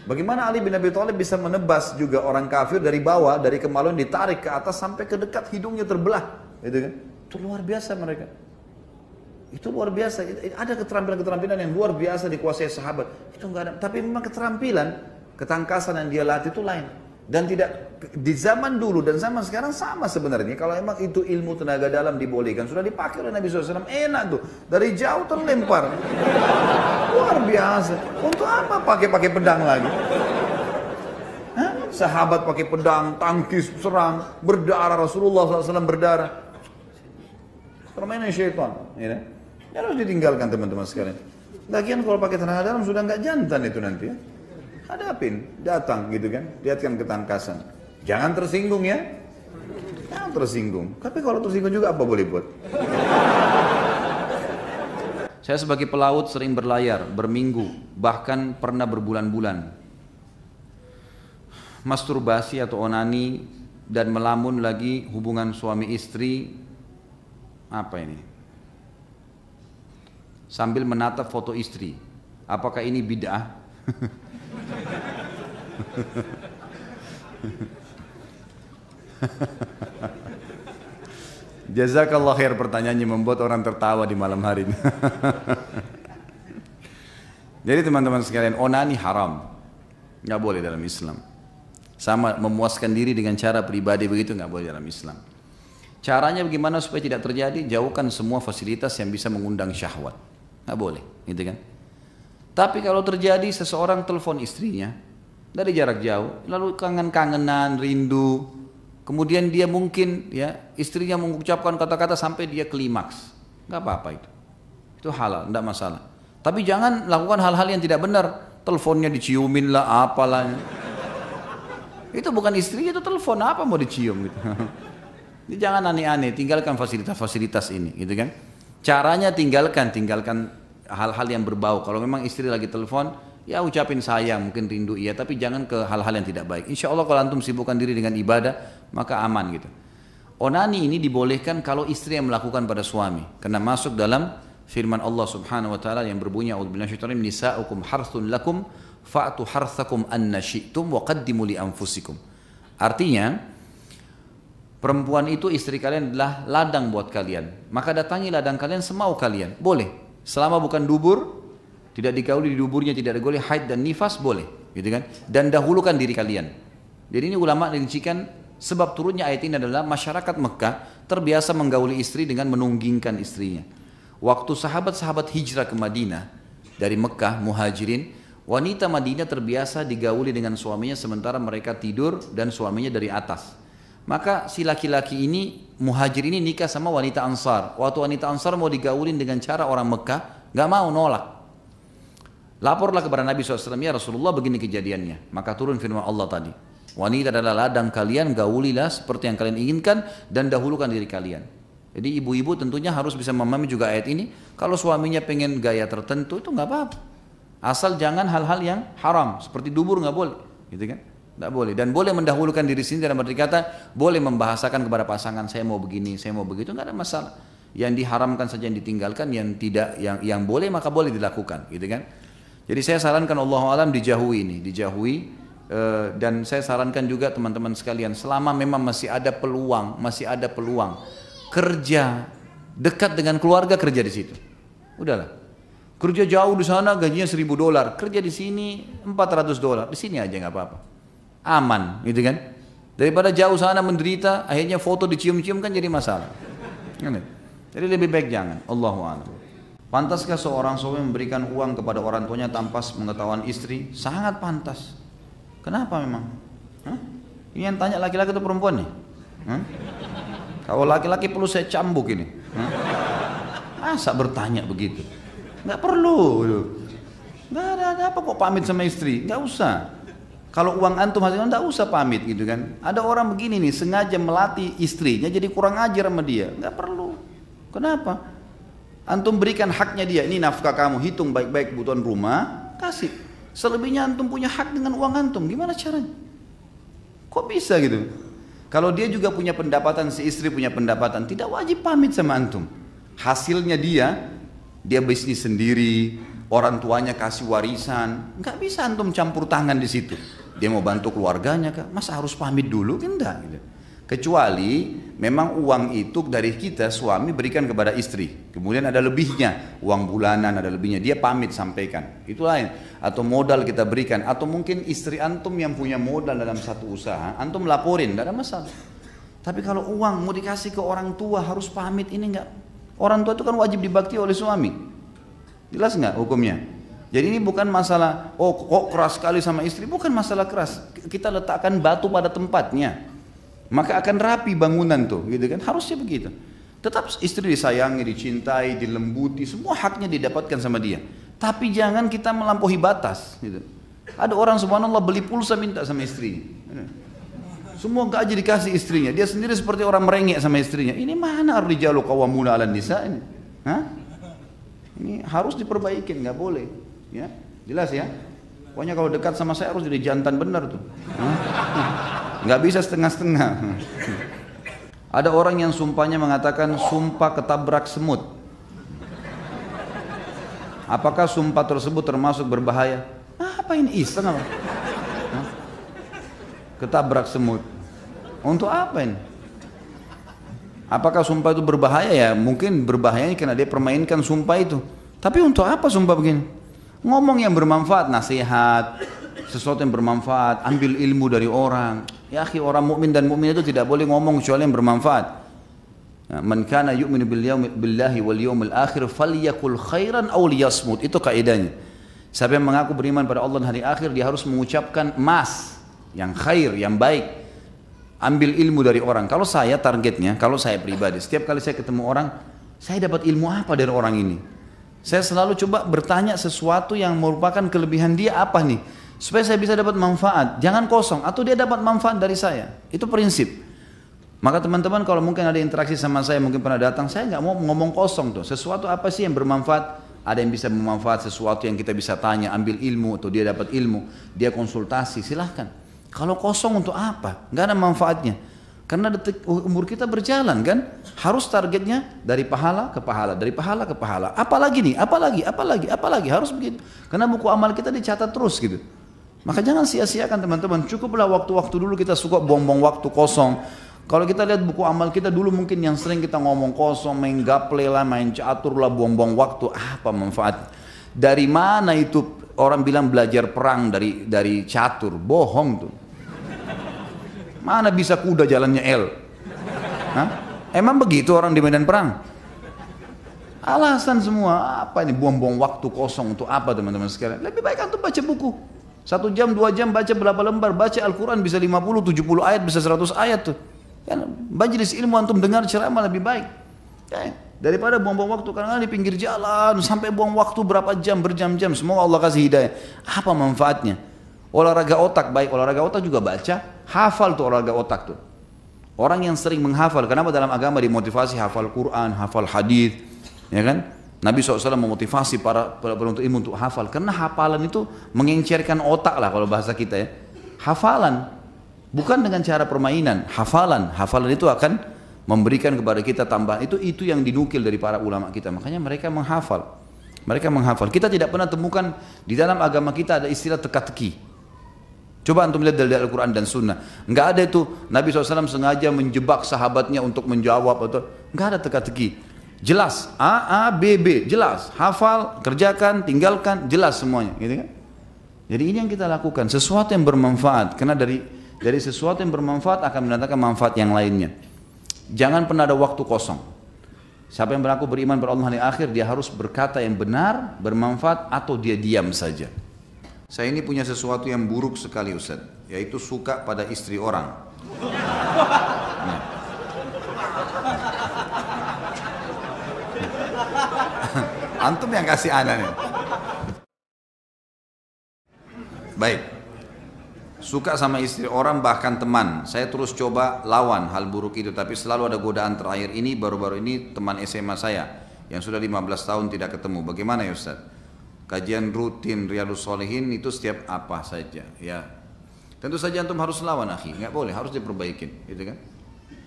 Bagaimana Ali bin Abi Thalib bisa menebas juga orang kafir dari bawah, dari kemaluan ditarik ke atas sampai ke dekat hidungnya terbelah, gitu kan? Itu luar biasa mereka. Itu luar biasa. Ada keterampilan-keterampilan yang luar biasa dikuasai sahabat. Itu enggak ada. Tapi memang keterampilan, ketangkasan yang dia latih itu lain. Dan tidak di zaman dulu dan zaman sekarang sama sebenarnya. Kalau emang itu ilmu tenaga dalam dibolehkan, sudah dipakai oleh Nabi SAW, enak tuh. Dari jauh terlempar. Luar biasa. Untuk apa pakai pedang lagi? Hah? Sahabat pakai pedang, tangkis, serang, berdarah, Rasulullah SAW berdarah. Permainan syaitan. Ya, harus ditinggalkan teman-teman sekalian. Lagian kalau pakai tenaga dalam sudah nggak jantan itu nanti ya. Hadapin, datang gitu kan, lihatkan ketangkasan. Jangan tersinggung ya. Jangan tersinggung. Tapi kalau tersinggung juga apa boleh buat? Saya sebagai pelaut sering berlayar, berminggu, bahkan pernah berbulan-bulan. Masturbasi atau onani dan melamun lagi hubungan suami istri. Apa ini? Sambil menatap foto istri. Apakah ini bid'ah? Jazakallah khair, pertanyaannya membuat orang tertawa di malam hari ini. Jadi teman-teman sekalian, onani haram, nggak boleh dalam Islam. Sama memuaskan diri dengan cara pribadi begitu nggak boleh dalam Islam. Caranya bagaimana supaya tidak terjadi? Jauhkan semua fasilitas yang bisa mengundang syahwat. Nggak boleh, gitu kan? Tapi kalau terjadi seseorang telepon istrinya dari jarak jauh, lalu kangen-kangenan, rindu, kemudian dia mungkin ya istrinya mengucapkan kata-kata sampai dia klimaks, nggak apa-apa itu halal, nggak masalah. Tapi jangan lakukan hal-hal yang tidak benar, teleponnya diciumin lah, apalah. Itu bukan istrinya, itu telepon, apa mau dicium gitu. Jadi jangan aneh-aneh, tinggalkan fasilitas-fasilitas ini, gitu kan? Caranya tinggalkan hal-hal yang berbau. Kalau memang istri lagi telepon, ya ucapin sayang, mungkin rindu iya, tapi jangan ke hal-hal yang tidak baik. Insya Allah kalau antum sibukkan diri dengan ibadah, maka aman gitu. Onani ini dibolehkan kalau istri yang melakukan pada suami, karena masuk dalam firman Allah Subhanahu wa taala yang berbunyi a'udzubillahi minasyaitonir rajim, nisa'ukum harthun lakum fa'tu harthakum anna syi'tum wa qaddimu li anfusikum. Artinya perempuan itu, istri kalian adalah ladang buat kalian, maka datangi ladang kalian semau kalian, boleh. Selama bukan dubur, tidak digauli di duburnya, tidak digauli haid dan nifas, boleh, gitu kan? Dan dahulukan diri kalian. Jadi ini ulama rincikan sebab turunnya ayat ini adalah masyarakat Mekah terbiasa menggauli istri dengan menunggingkan istrinya. Waktu sahabat-sahabat hijrah ke Madinah dari Mekah, muhajirin, wanita Madinah terbiasa digauli dengan suaminya sementara mereka tidur dan suaminya dari atas. Maka si laki-laki ini, muhajir ini nikah sama wanita Ansar. Waktu wanita Ansar mau digaulin dengan cara orang Mekah, gak mau, nolak. Laporlah kepada Nabi SAW, ya Rasulullah begini kejadiannya. Maka turun firman Allah tadi. Wanita adalah ladang kalian, gaulilah seperti yang kalian inginkan dan dahulukan diri kalian. Jadi ibu-ibu tentunya harus bisa memahami juga ayat ini. Kalau suaminya pengen gaya tertentu itu gak apa-apa. Asal jangan hal-hal yang haram, seperti dubur gak boleh. Gitu kan? Tidak boleh, dan boleh mendahulukan diri sendiri dalam arti kata boleh membahasakan kepada pasangan saya mau begini, saya mau begitu, nggak ada masalah. Yang diharamkan saja yang ditinggalkan, yang tidak, yang boleh maka boleh dilakukan, gitu kan? Jadi saya sarankan Allah alam dijauhi ini, dan saya sarankan juga teman-teman sekalian selama memang masih ada peluang kerja dekat dengan keluarga, kerja di situ, udahlah. Kerja jauh di sana gajinya $1.000, kerja di sini $400, di sini aja nggak apa-apa. Aman, gitu kan? Daripada jauh sana menderita, akhirnya foto dicium-cium kan jadi masalah. Jadi lebih baik jangan. Allahu a'lam. Pantaskah seorang suami memberikan uang kepada orang tuanya tanpa pengetahuan istri? Sangat pantas. Kenapa memang? Hah? Ini yang tanya laki-laki atau perempuan nih? Hah? Kalau laki-laki perlu saya cambuk ini. Hah? Masa bertanya begitu? Nggak perlu. Nggak ada apa kok pamit sama istri? Nggak usah. Kalau uang antum hasilnya enggak usah pamit gitu kan. Ada orang begini nih sengaja melatih istrinya jadi kurang ajar sama dia. Enggak perlu. Kenapa? Antum berikan haknya dia. Ini nafkah kamu, hitung baik-baik kebutuhan rumah, kasih. Selebihnya antum punya hak dengan uang antum. Gimana caranya? Kok bisa gitu? Kalau dia juga punya pendapatan, si istri punya pendapatan, tidak wajib pamit sama antum. Hasilnya dia bisnis sendiri, orang tuanya kasih warisan, nggak bisa antum campur tangan di situ. Dia mau bantu keluarganya kah? Masa harus pamit dulu? Enggak gitu. Kecuali memang uang itu dari kita suami berikan kepada istri, kemudian ada lebihnya, uang bulanan ada lebihnya, dia pamit sampaikan, itu lain. Atau modal kita berikan, atau mungkin istri antum yang punya modal dalam satu usaha, antum laporin, tidak ada masalah. Tapi kalau uang mau dikasih ke orang tua harus pamit, ini enggak. Orang tua itu kan wajib dibakti oleh suami. Jelas nggak hukumnya? Jadi ini bukan masalah, oh kok keras sekali sama istri, bukan masalah keras. Kita letakkan batu pada tempatnya, maka akan rapi bangunan tuh, gitu kan? Harusnya begitu. Tetap istri disayangi, dicintai, dilembuti, semua haknya didapatkan sama dia. Tapi jangan kita melampaui batas. Gitu. Ada orang subhanallah beli pulsa minta sama istrinya. Semua gaji dikasih istrinya, dia sendiri seperti orang merengek sama istrinya. Ini mana ar-rijalu qawwamuna 'alan nisa ini? Hah? Ini harus diperbaikin, nggak boleh, ya jelas ya. Pokoknya kalau dekat sama saya harus jadi jantan benar tuh, nggak bisa setengah-setengah. Ada orang yang sumpahnya mengatakan sumpah ketabrak semut. Apakah sumpah tersebut termasuk berbahaya? Apa ini iseng apa? Ketabrak semut. Untuk apa ini? Apakah sumpah itu berbahaya? Ya mungkin berbahayanya karena dia permainkan sumpah itu. Tapi untuk apa sumpah begini? Ngomong yang bermanfaat, nasihat, sesuatu yang bermanfaat, ambil ilmu dari orang. Ya akhi, orang mukmin dan mukmin itu tidak boleh ngomong kecuali yang bermanfaat. Man kana yu'minu billahi wal yawmil akhir falyakul khairan aw liyasmut. Itu kaidahnya. Siapa yang mengaku beriman pada Allah dan hari akhir, dia harus mengucapkan mas, yang khair, yang baik. Ambil ilmu dari orang. Kalau saya targetnya, kalau saya pribadi, setiap kali saya ketemu orang, saya dapat ilmu apa dari orang ini? Saya selalu coba bertanya sesuatu yang merupakan kelebihan dia apa nih, supaya saya bisa dapat manfaat. Jangan kosong, atau dia dapat manfaat dari saya. Itu prinsip. Maka teman-teman kalau mungkin ada interaksi sama saya, mungkin pernah datang, saya nggak mau ngomong kosong tuh. Sesuatu apa sih yang bermanfaat? Ada yang bisa bermanfaat, sesuatu yang kita bisa tanya, ambil ilmu, atau dia dapat ilmu, dia konsultasi, silahkan. Kalau kosong untuk apa? Nggak ada manfaatnya. Karena umur kita berjalan kan, harus targetnya dari pahala ke pahala, dari pahala ke pahala. Apalagi nih, apalagi, harus begitu. Karena buku amal kita dicatat terus gitu. Maka jangan sia-siakan teman-teman. Cukuplah waktu-waktu dulu kita suka buang-buang waktu kosong. Kalau kita lihat buku amal kita dulu mungkin yang sering kita ngomong kosong, main gaple lah, main catur lah, buang-buang waktu. Apa manfaat? Dari mana itu orang bilang belajar perang dari catur? Bohong tuh. Mana bisa kuda jalannya L? Hah? Emang begitu orang di medan perang? Alasan semua, apa ini buang-buang waktu kosong untuk apa teman-teman sekalian? Lebih baik antum baca buku. 1 jam, 2 jam baca berapa lembar, baca Al-Quran bisa 50, 70 ayat, bisa 100 ayat tuh. Kan majelis ilmu antum dengar ceramah lebih baik. Daripada buang-buang waktu kadang-kadang di pinggir jalan sampai buang waktu berapa jam, berjam-jam. Semoga Allah kasih hidayah. Apa manfaatnya? Olahraga otak, baik olahraga otak juga baca, hafal tuh olahraga otak tuh. Orang yang sering menghafal, kenapa dalam agama dimotivasi hafal Quran, hafal hadis, ya kan? Nabi SAW memotivasi para penuntut ilmu untuk hafal, karena hafalan itu mengencerkan otak lah kalau bahasa kita ya. Hafalan, bukan dengan cara permainan, hafalan itu akan memberikan kepada kita tambahan. Itu yang dinukil dari para ulama kita, makanya mereka menghafal. Kita tidak pernah temukan di dalam agama kita ada istilah teka-teki. Coba antum lihat dari Al-Quran dan Sunnah. Enggak ada itu Nabi SAW sengaja menjebak sahabatnya untuk menjawab atau enggak ada teka-teki. Jelas A, B, B, jelas. Hafal, kerjakan, tinggalkan, jelas semuanya, gitu kan? Jadi ini yang kita lakukan, sesuatu yang bermanfaat. Karena dari sesuatu yang bermanfaat akan mendatangkan manfaat yang lainnya. Jangan pernah ada waktu kosong. Siapa yang berlaku beriman pada Allah hari akhir, dia harus berkata yang benar, bermanfaat, atau dia diam saja. Saya ini punya sesuatu yang buruk sekali Ustaz, yaitu suka pada istri orang. Antum yang kasih ana nih. Baik. Suka sama istri orang bahkan teman. Saya terus coba lawan hal buruk itu, tapi selalu ada godaan. Terakhir ini baru-baru ini teman SMA saya yang sudah 15 tahun tidak ketemu. Bagaimana ya Ustaz? Kajian rutin Riyadhus Shalihin itu setiap apa saja ya. Tentu saja antum harus lawan akhi, nggak boleh, harus diperbaikin, gitu kan?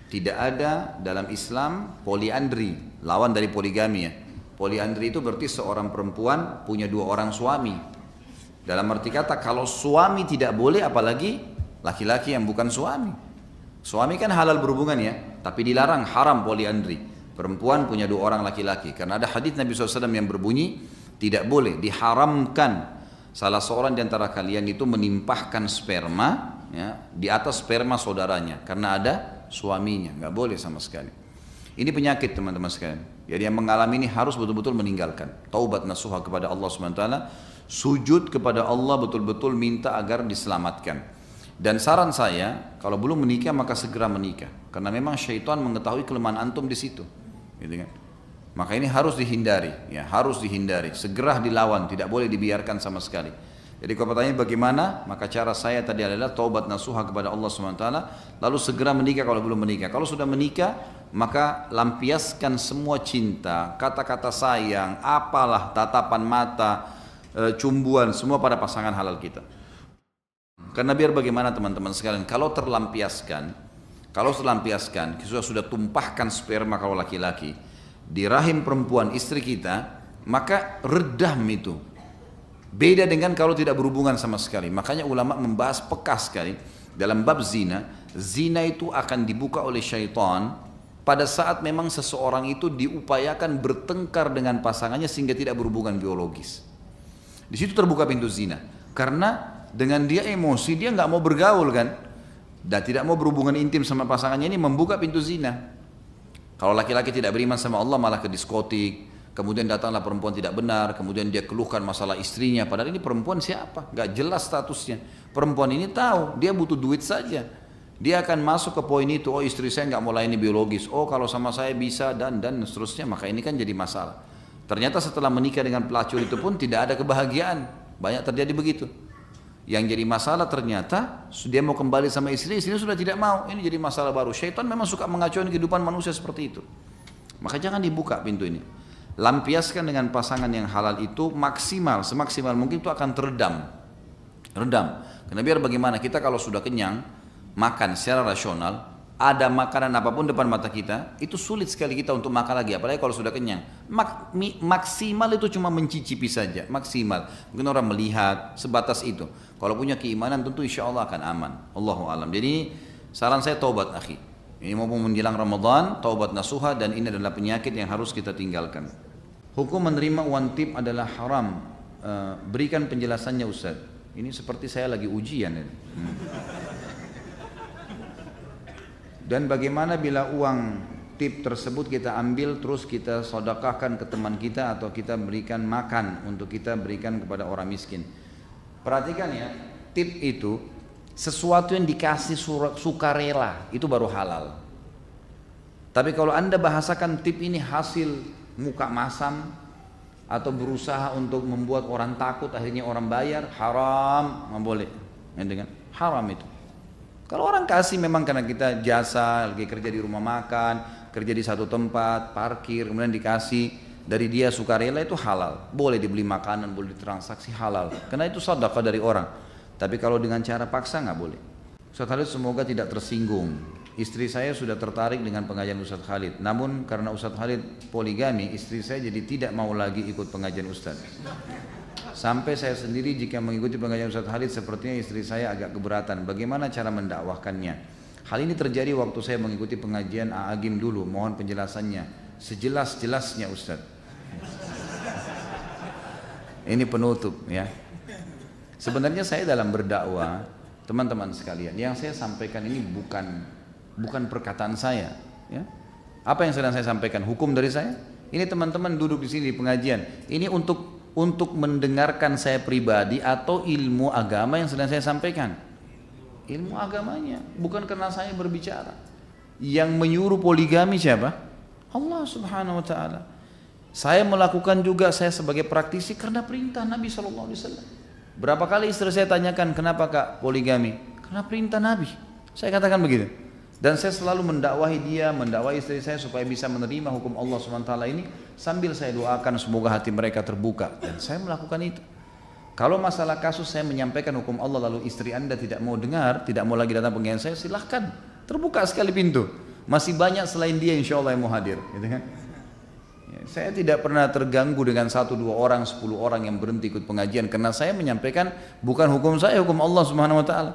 Tidak ada dalam Islam poliandri, lawan dari poligami ya. Poliandri itu berarti seorang perempuan punya 2 orang suami. Dalam arti kata kalau suami tidak boleh, apalagi laki-laki yang bukan suami. Suami kan halal berhubungan ya, tapi dilarang, haram poliandri. Perempuan punya 2 orang laki-laki, karena ada hadis Nabi SAW yang berbunyi tidak boleh, diharamkan salah seorang di antara kalian itu menimpahkan sperma ya, di atas sperma saudaranya karena ada suaminya, nggak boleh sama sekali. Ini penyakit teman-teman sekalian. Jadi yang mengalami ini harus betul-betul meninggalkan. Taubat nasuha kepada Allah SWT, sujud kepada Allah betul-betul minta agar diselamatkan. Dan saran saya, kalau belum menikah maka segera menikah, karena memang syaitan mengetahui kelemahan antum di situ, gitu kan? Maka ini harus dihindari, ya harus dihindari, segera dilawan, tidak boleh dibiarkan sama sekali. Jadi kalau pertanyaan bagaimana, maka cara saya tadi adalah taubat nasuha kepada Allah SWT, lalu segera menikah kalau belum menikah. Kalau sudah menikah, maka lampiaskan semua cinta, kata-kata sayang, apalah, tatapan mata, cumbuan, semua pada pasangan halal kita. Karena biar bagaimana teman-teman sekalian, kalau terlampiaskan, sudah tumpahkan sperma kalau laki-laki, di rahim perempuan istri kita, maka redam itu. Beda dengan kalau tidak berhubungan sama sekali. Makanya ulama membahas peka sekali dalam bab zina. zina itu akan dibuka oleh syaitan pada saat memang seseorang itu diupayakan bertengkar dengan pasangannya sehingga tidak berhubungan biologis. Di situ terbuka pintu zina. Karena dengan dia emosi, dia nggak mau bergaul kan, dan tidak mau berhubungan intim sama pasangannya, ini membuka pintu zina. Kalau laki-laki tidak beriman sama Allah malah ke diskotik, kemudian datanglah perempuan tidak benar, kemudian dia keluhkan masalah istrinya, padahal ini perempuan siapa? Nggak jelas statusnya. Perempuan ini tahu, dia butuh duit saja. Dia akan masuk ke poin itu, oh istri saya nggak mau layani biologis, oh kalau sama saya bisa, dan seterusnya, maka ini kan jadi masalah. Ternyata setelah menikah dengan pelacur itu pun tidak ada kebahagiaan, banyak terjadi begitu. Yang jadi masalah ternyata dia mau kembali sama istrinya sudah tidak mau, ini jadi masalah baru. Syaitan memang suka mengacaukan kehidupan manusia seperti itu. Maka jangan dibuka pintu ini. Lampiaskan dengan pasangan yang halal itu maksimal, semaksimal mungkin itu akan teredam. Redam. Karena biar bagaimana kita kalau sudah kenyang, makan secara rasional, ada makanan apapun depan mata kita, itu sulit sekali kita untuk makan lagi, apalagi kalau sudah kenyang. Maksimal itu cuma mencicipi saja, maksimal. Mungkin orang melihat, sebatas itu. Kalau punya keimanan tentu insya Allah akan aman. Allahu alam. Jadi saran saya taubat akhi. Ini maupun menjelang Ramadan, taubat nasuha, dan ini adalah penyakit yang harus kita tinggalkan. Hukum menerima uang tip adalah haram. Berikan penjelasannya Ustaz. Ini seperti saya lagi ujian. Dan bagaimana bila uang tip tersebut kita ambil terus kita sedekahkan ke teman kita atau kita berikan makan untuk kita berikan kepada orang miskin. Perhatikan ya, tip itu sesuatu yang dikasih sukarela itu baru halal. Tapi kalau Anda bahasakan tip ini hasil muka masam atau berusaha untuk membuat orang takut akhirnya orang bayar, haram, nggak boleh. Haram itu. Kalau orang kasih memang karena kita jasa, lagi kerja di rumah makan, kerja di satu tempat, parkir, kemudian dikasih dari dia sukarela itu halal. Boleh dibeli makanan, boleh ditransaksi halal. Karena itu sedekah dari orang. Tapi kalau dengan cara paksa nggak boleh. Ustaz Khalid semoga tidak tersinggung. Istri saya sudah tertarik dengan pengajian Ustaz Khalid. Namun karena Ustaz Khalid poligami, istri saya jadi tidak mau lagi ikut pengajian Ustaz. Sampai saya sendiri jika mengikuti pengajian Ustaz Khalid sepertinya istri saya agak keberatan. Bagaimana cara mendakwahkannya? Hal ini terjadi waktu saya mengikuti pengajian A'agim dulu. Mohon penjelasannya sejelas-jelasnya Ustaz. Ini penutup ya. Sebenarnya saya dalam berdakwah, teman-teman sekalian, yang saya sampaikan ini bukan perkataan saya ya. Apa yang sedang saya sampaikan? Hukum dari saya. Ini teman-teman duduk di sini di pengajian. Ini untuk mendengarkan saya pribadi atau ilmu agama yang sedang saya sampaikan. Ilmu agamanya, bukan karena saya berbicara. Yang menyuruh poligami siapa? Allah Subhanahu wa taala. Saya melakukan juga saya sebagai praktisi karena perintah Nabi sallallahu alaihi wasallam. Berapa kali istri saya tanyakan, "Kenapa Kak poligami?" Karena perintah Nabi. Saya katakan begitu. Dan saya selalu mendakwahi dia, mendakwahi istri saya supaya bisa menerima hukum Allah SWT ini sambil saya doakan semoga hati mereka terbuka. Dan saya melakukan itu. Kalau masalah kasus saya menyampaikan hukum Allah lalu istri Anda tidak mau dengar, tidak mau lagi datang pengajian saya, silahkan. Terbuka sekali pintu. Masih banyak selain dia insya Allah yang mau hadir. Gitu kan? Ya, saya tidak pernah terganggu dengan 1, 2 orang, 10 orang yang berhenti ikut pengajian. Karena saya menyampaikan bukan hukum saya, hukum Allah Subhanahu Wa Taala.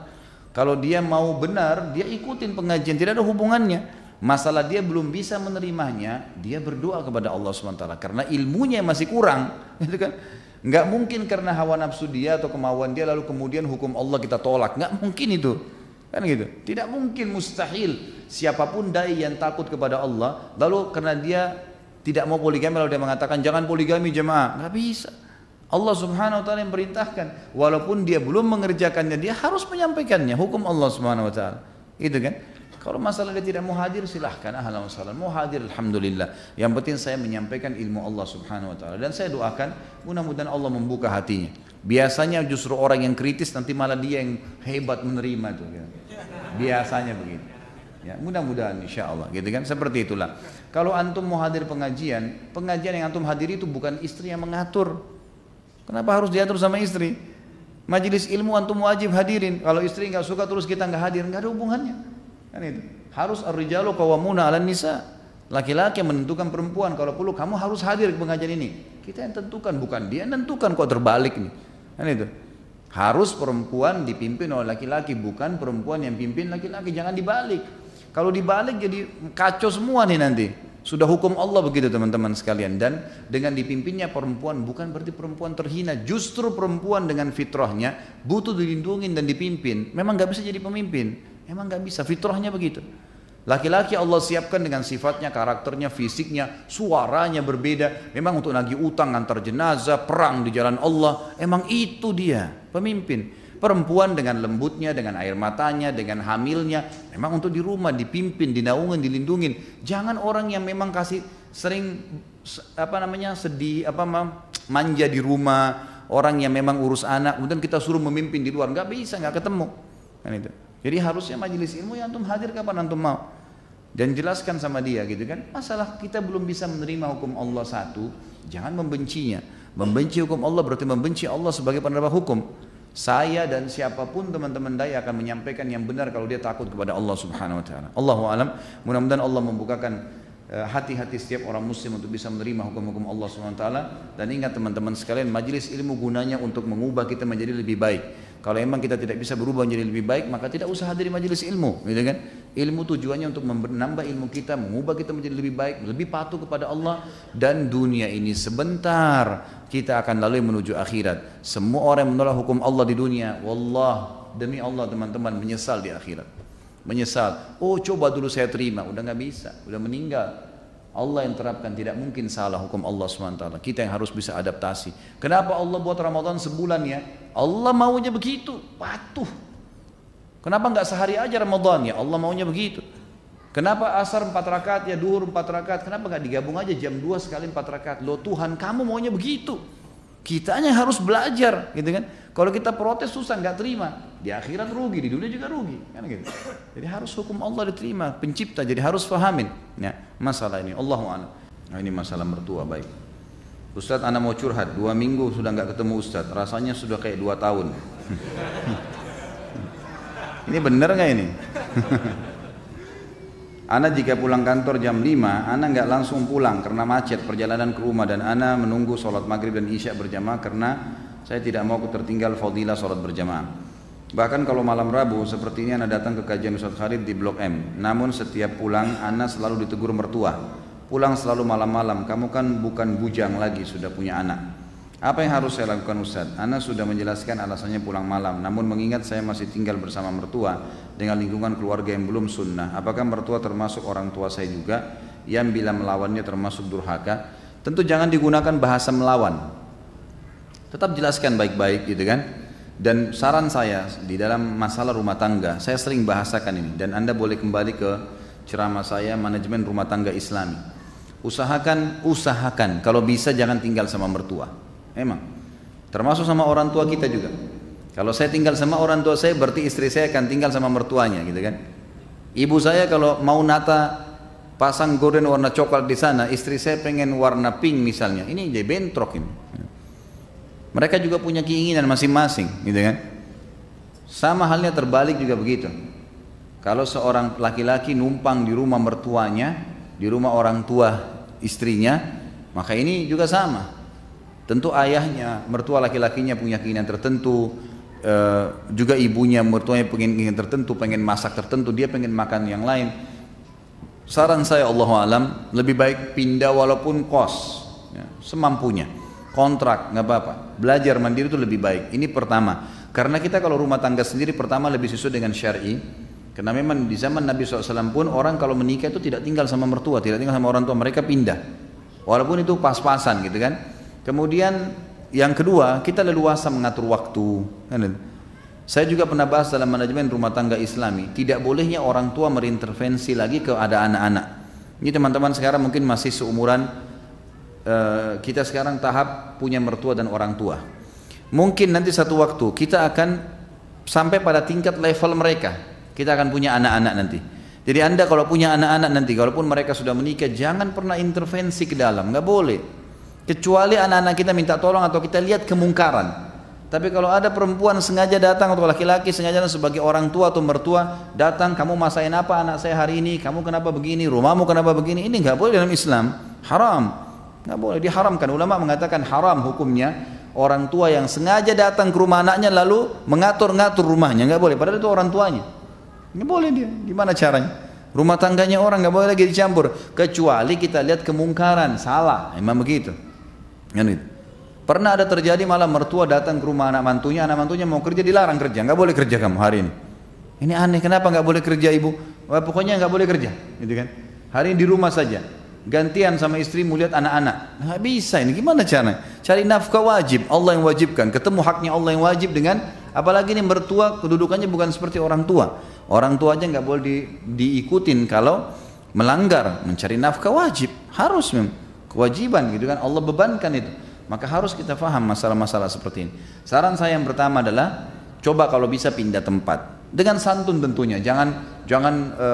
Kalau dia mau benar, dia ikutin pengajian, tidak ada hubungannya. Masalah dia belum bisa menerimanya, dia berdoa kepada Allah SWT. Karena ilmunya masih kurang, gitu kan? Nggak mungkin karena hawa nafsu dia atau kemauan dia lalu kemudian hukum Allah kita tolak. Nggak mungkin itu, kan gitu. Tidak mungkin, mustahil. Siapapun dai yang takut kepada Allah, lalu karena dia tidak mau poligami lalu dia mengatakan jangan poligami jemaah, nggak bisa. Allah Subhanahu wa taala yang perintahkan, walaupun dia belum mengerjakannya, dia harus menyampaikannya, hukum Allah Subhanahu wa taala. Gitu kan? Kalau masalah dia tidak mau hadir silahkan, ahlan wa sahlan. Mau hadir alhamdulillah. Yang penting saya menyampaikan ilmu Allah Subhanahu wa taala dan saya doakan mudah-mudahan Allah membuka hatinya. Biasanya justru orang yang kritis nanti malah dia yang hebat menerima itu gitu. Biasanya begitu. Ya, mudah-mudahan insyaallah gitu kan, seperti itulah. Kalau antum mau hadir pengajian yang antum hadiri itu bukan istri yang mengatur. Kenapa harus diatur sama istri? Majelis ilmu antum wajib hadirin. Kalau istri nggak suka terus kita nggak hadir, nggak ada hubungannya. Kan itu. Harus ar-rijalu qawwamuna 'alan nisa. Laki-laki yang menentukan perempuan. Kalau perlu kamu harus hadir ke pengajian ini. Kita yang tentukan, bukan dia yang tentukan, kok terbalik nih. Kan itu. Harus perempuan dipimpin oleh laki-laki, bukan perempuan yang pimpin laki-laki. Jangan dibalik. Kalau dibalik jadi kacau semua nih nanti. Sudah hukum Allah begitu teman-teman sekalian. Dan dengan dipimpinnya perempuan bukan berarti perempuan terhina. Justru perempuan dengan fitrahnya butuh dilindungi dan dipimpin. Memang gak bisa jadi pemimpin. Memang gak bisa, fitrahnya begitu. Laki-laki Allah siapkan dengan sifatnya, karakternya, fisiknya, suaranya berbeda. Memang untuk nagih utang, antar jenazah, perang di jalan Allah. Emang itu dia pemimpin. Perempuan dengan lembutnya, dengan air matanya, dengan hamilnya, memang untuk di rumah dipimpin, dinaungin, dilindungin. Jangan orang yang memang kasih sering sedih, manja di rumah, orang yang memang urus anak, kemudian kita suruh memimpin di luar, nggak bisa, nggak ketemu. Kan itu. Jadi harusnya majelis ilmu yang antum hadir kapan antum mau. Dan jelaskan sama dia gitu kan. Masalah kita belum bisa menerima hukum Allah satu, jangan membencinya. Membenci hukum Allah berarti membenci Allah sebagai penerima hukum. Saya dan siapapun teman-teman dai akan menyampaikan yang benar kalau dia takut kepada Allah Subhanahu wa taala. Allahu alam. Mudah-mudahan Allah membukakan hati-hati setiap orang muslim untuk bisa menerima hukum-hukum Allah Subhanahu wa taala. Dan ingat teman-teman sekalian, majelis ilmu gunanya untuk mengubah kita menjadi lebih baik. Kalau memang kita tidak bisa berubah menjadi lebih baik, maka tidak usah hadir di majelis ilmu, gitu kan? Ilmu tujuannya untuk menambah ilmu kita, mengubah kita menjadi lebih baik, lebih patuh kepada Allah, dan dunia ini sebentar, kita akan lalui menuju akhirat. Semua orang yang menolak hukum Allah di dunia, wallah, demi Allah teman-teman, menyesal di akhirat. Menyesal. Oh, coba dulu saya terima, udah nggak bisa, udah meninggal. Allah yang terapkan, tidak mungkin salah hukum Allah SWT. Kita yang harus bisa adaptasi. Kenapa Allah buat Ramadan sebulan ya? Allah maunya begitu, patuh. Kenapa nggak sehari aja Ramadan ya? Allah maunya begitu. Kenapa asar 4 rakaat ya, duhur 4 rakaat? Kenapa nggak digabung aja jam 2 sekali 4 rakaat? Loh Tuhan, kamu maunya begitu. Kitanya harus belajar, gitu kan? Kalau kita protes susah, nggak terima. Di akhirat rugi, di dunia juga rugi, kan gitu. Jadi harus hukum Allah diterima, pencipta. Jadi harus fahamin. Ya, masalah ini. Allahu a'lam. Nah, ini masalah mertua, baik. Ustadz, ana mau curhat. 2 minggu sudah nggak ketemu Ustadz. Rasanya sudah kayak 2 tahun. Ini benar nggak ini? Ana jika pulang kantor jam 5, ana nggak langsung pulang karena macet perjalanan ke rumah, dan ana menunggu sholat maghrib dan isya berjamaah karena saya tidak mau tertinggal fadilah sholat berjamaah. Bahkan kalau malam Rabu seperti ini ana datang ke kajian Ustadz Khalid di Blok M. Namun setiap pulang ana selalu ditegur mertua. Pulang selalu malam-malam, kamu kan bukan bujang lagi, sudah punya anak. Apa yang harus saya lakukan Ustadz? Ana sudah menjelaskan alasannya pulang malam, namun mengingat saya masih tinggal bersama mertua dengan lingkungan keluarga yang belum sunnah. Apakah mertua termasuk orang tua saya juga yang bila melawannya termasuk durhaka? Tentu jangan digunakan bahasa melawan. Tetap jelaskan baik-baik gitu kan. Dan saran saya di dalam masalah rumah tangga, saya sering bahasakan ini, dan Anda boleh kembali ke ceramah saya manajemen rumah tangga Islami. Usahakan kalau bisa jangan tinggal sama mertua. Emang termasuk sama orang tua kita juga. Kalau saya tinggal sama orang tua saya, berarti istri saya akan tinggal sama mertuanya, gitu kan. Ibu saya kalau mau nata pasang gorden warna coklat di sana, istri saya pengen warna pink misalnya, ini jadi bentrok ini. Mereka juga punya keinginan masing-masing, gitu kan. Sama halnya terbalik juga begitu. Kalau seorang laki-laki numpang di rumah mertuanya, di rumah orang tua istrinya, maka ini juga sama. Tentu ayahnya, mertua laki-lakinya punya keinginan tertentu, juga ibunya, mertuanya pengen keinginan tertentu, pengen masak tertentu, dia pengen makan yang lain. Saran saya Allahu alam, lebih baik pindah walaupun kos, ya, semampunya. Kontrak nggak apa-apa. Belajar mandiri itu lebih baik. Ini pertama. Karena kita kalau rumah tangga sendiri pertama lebih sesuai dengan syar'i. Karena memang di zaman Nabi SAW pun orang kalau menikah itu tidak tinggal sama mertua, tidak tinggal sama orang tua, mereka pindah. Walaupun itu pas-pasan gitu kan. Kemudian yang kedua, kita leluasa mengatur waktu. Saya juga pernah bahas dalam manajemen rumah tangga Islami, tidak bolehnya orang tua berintervensi lagi ke ada anak-anak. Ini teman-teman sekarang mungkin masih seumuran kita sekarang tahap punya mertua dan orang tua. Mungkin nanti satu waktu kita akan sampai pada tingkat level mereka. Kita akan punya anak-anak nanti. Jadi Anda kalau punya anak-anak nanti, kalaupun mereka sudah menikah, jangan pernah intervensi ke dalam, nggak boleh. Kecuali anak-anak kita minta tolong atau kita lihat kemungkaran. Tapi kalau ada perempuan sengaja datang atau laki-laki sengaja sebagai orang tua atau mertua datang, kamu masain apa anak saya hari ini, kamu kenapa begini, rumahmu kenapa begini, ini nggak boleh dalam Islam, haram, nggak boleh, diharamkan. Ulama mengatakan haram hukumnya orang tua yang sengaja datang ke rumah anaknya lalu mengatur-ngatur rumahnya, nggak boleh. Padahal itu orang tuanya, nggak boleh dia. Gimana caranya? Rumah tangganya orang nggak boleh lagi dicampur, kecuali kita lihat kemungkaran, salah, memang begitu. Kan itu. Pernah ada terjadi malah mertua datang ke rumah anak mantunya mau kerja dilarang kerja, nggak boleh kerja kamu hari ini. Ini aneh, kenapa nggak boleh kerja ibu? Wah, pokoknya nggak boleh kerja, gitu kan? Hari ini di rumah saja, gantian sama istri lihat anak-anak. Nggak bisa ini, gimana caranya? Cari nafkah wajib, Allah yang wajibkan. Ketemu haknya Allah yang wajib dengan, apalagi ini mertua kedudukannya bukan seperti orang tua. Orang tua aja nggak boleh diikutin kalau melanggar, mencari nafkah wajib, harus kewajiban, gitu kan? Allah bebankan itu. Maka harus kita faham masalah-masalah seperti ini. Saran saya yang pertama adalah coba kalau bisa pindah tempat. Dengan santun tentunya, jangan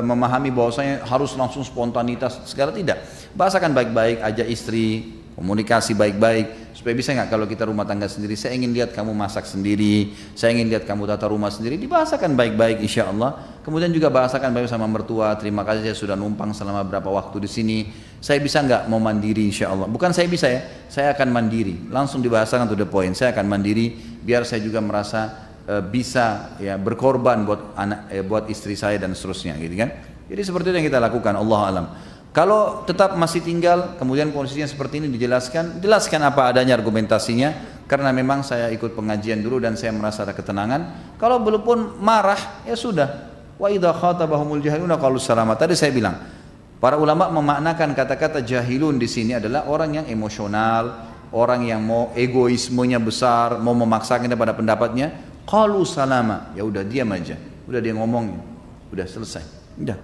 memahami bahwasanya harus langsung spontanitas segala, tidak. Bahasakan baik-baik, ajak istri, komunikasi baik-baik, supaya bisa nggak kalau kita rumah tangga sendiri, saya ingin lihat kamu masak sendiri, saya ingin lihat kamu tata rumah sendiri, dibahasakan baik-baik insya Allah. Kemudian juga bahasakan baik sama mertua, terima kasih saya sudah numpang selama berapa waktu di sini, saya bisa nggak mau mandiri insya Allah. Bukan saya bisa ya, saya akan mandiri, langsung dibahasakan to the point, saya akan mandiri biar saya juga merasa bisa ya berkorban buat anak, buat istri saya dan seterusnya, gitu kan. Jadi seperti itu yang kita lakukan, Allah alam. Kalau tetap masih tinggal, kemudian kondisinya seperti ini jelaskan apa adanya argumentasinya, karena memang saya ikut pengajian dulu dan saya merasa ada ketenangan. Kalau belum pun marah, ya sudah. Wa idza khatabahumul jahiluna qalu salama. Tadi saya bilang, para ulama memaknakan kata-kata jahilun di sini adalah orang yang emosional, orang yang mau egoismenya besar, mau memaksakan pada pendapatnya. Qalu salama, ya udah diam aja, udah dia ngomongin, udah selesai, udah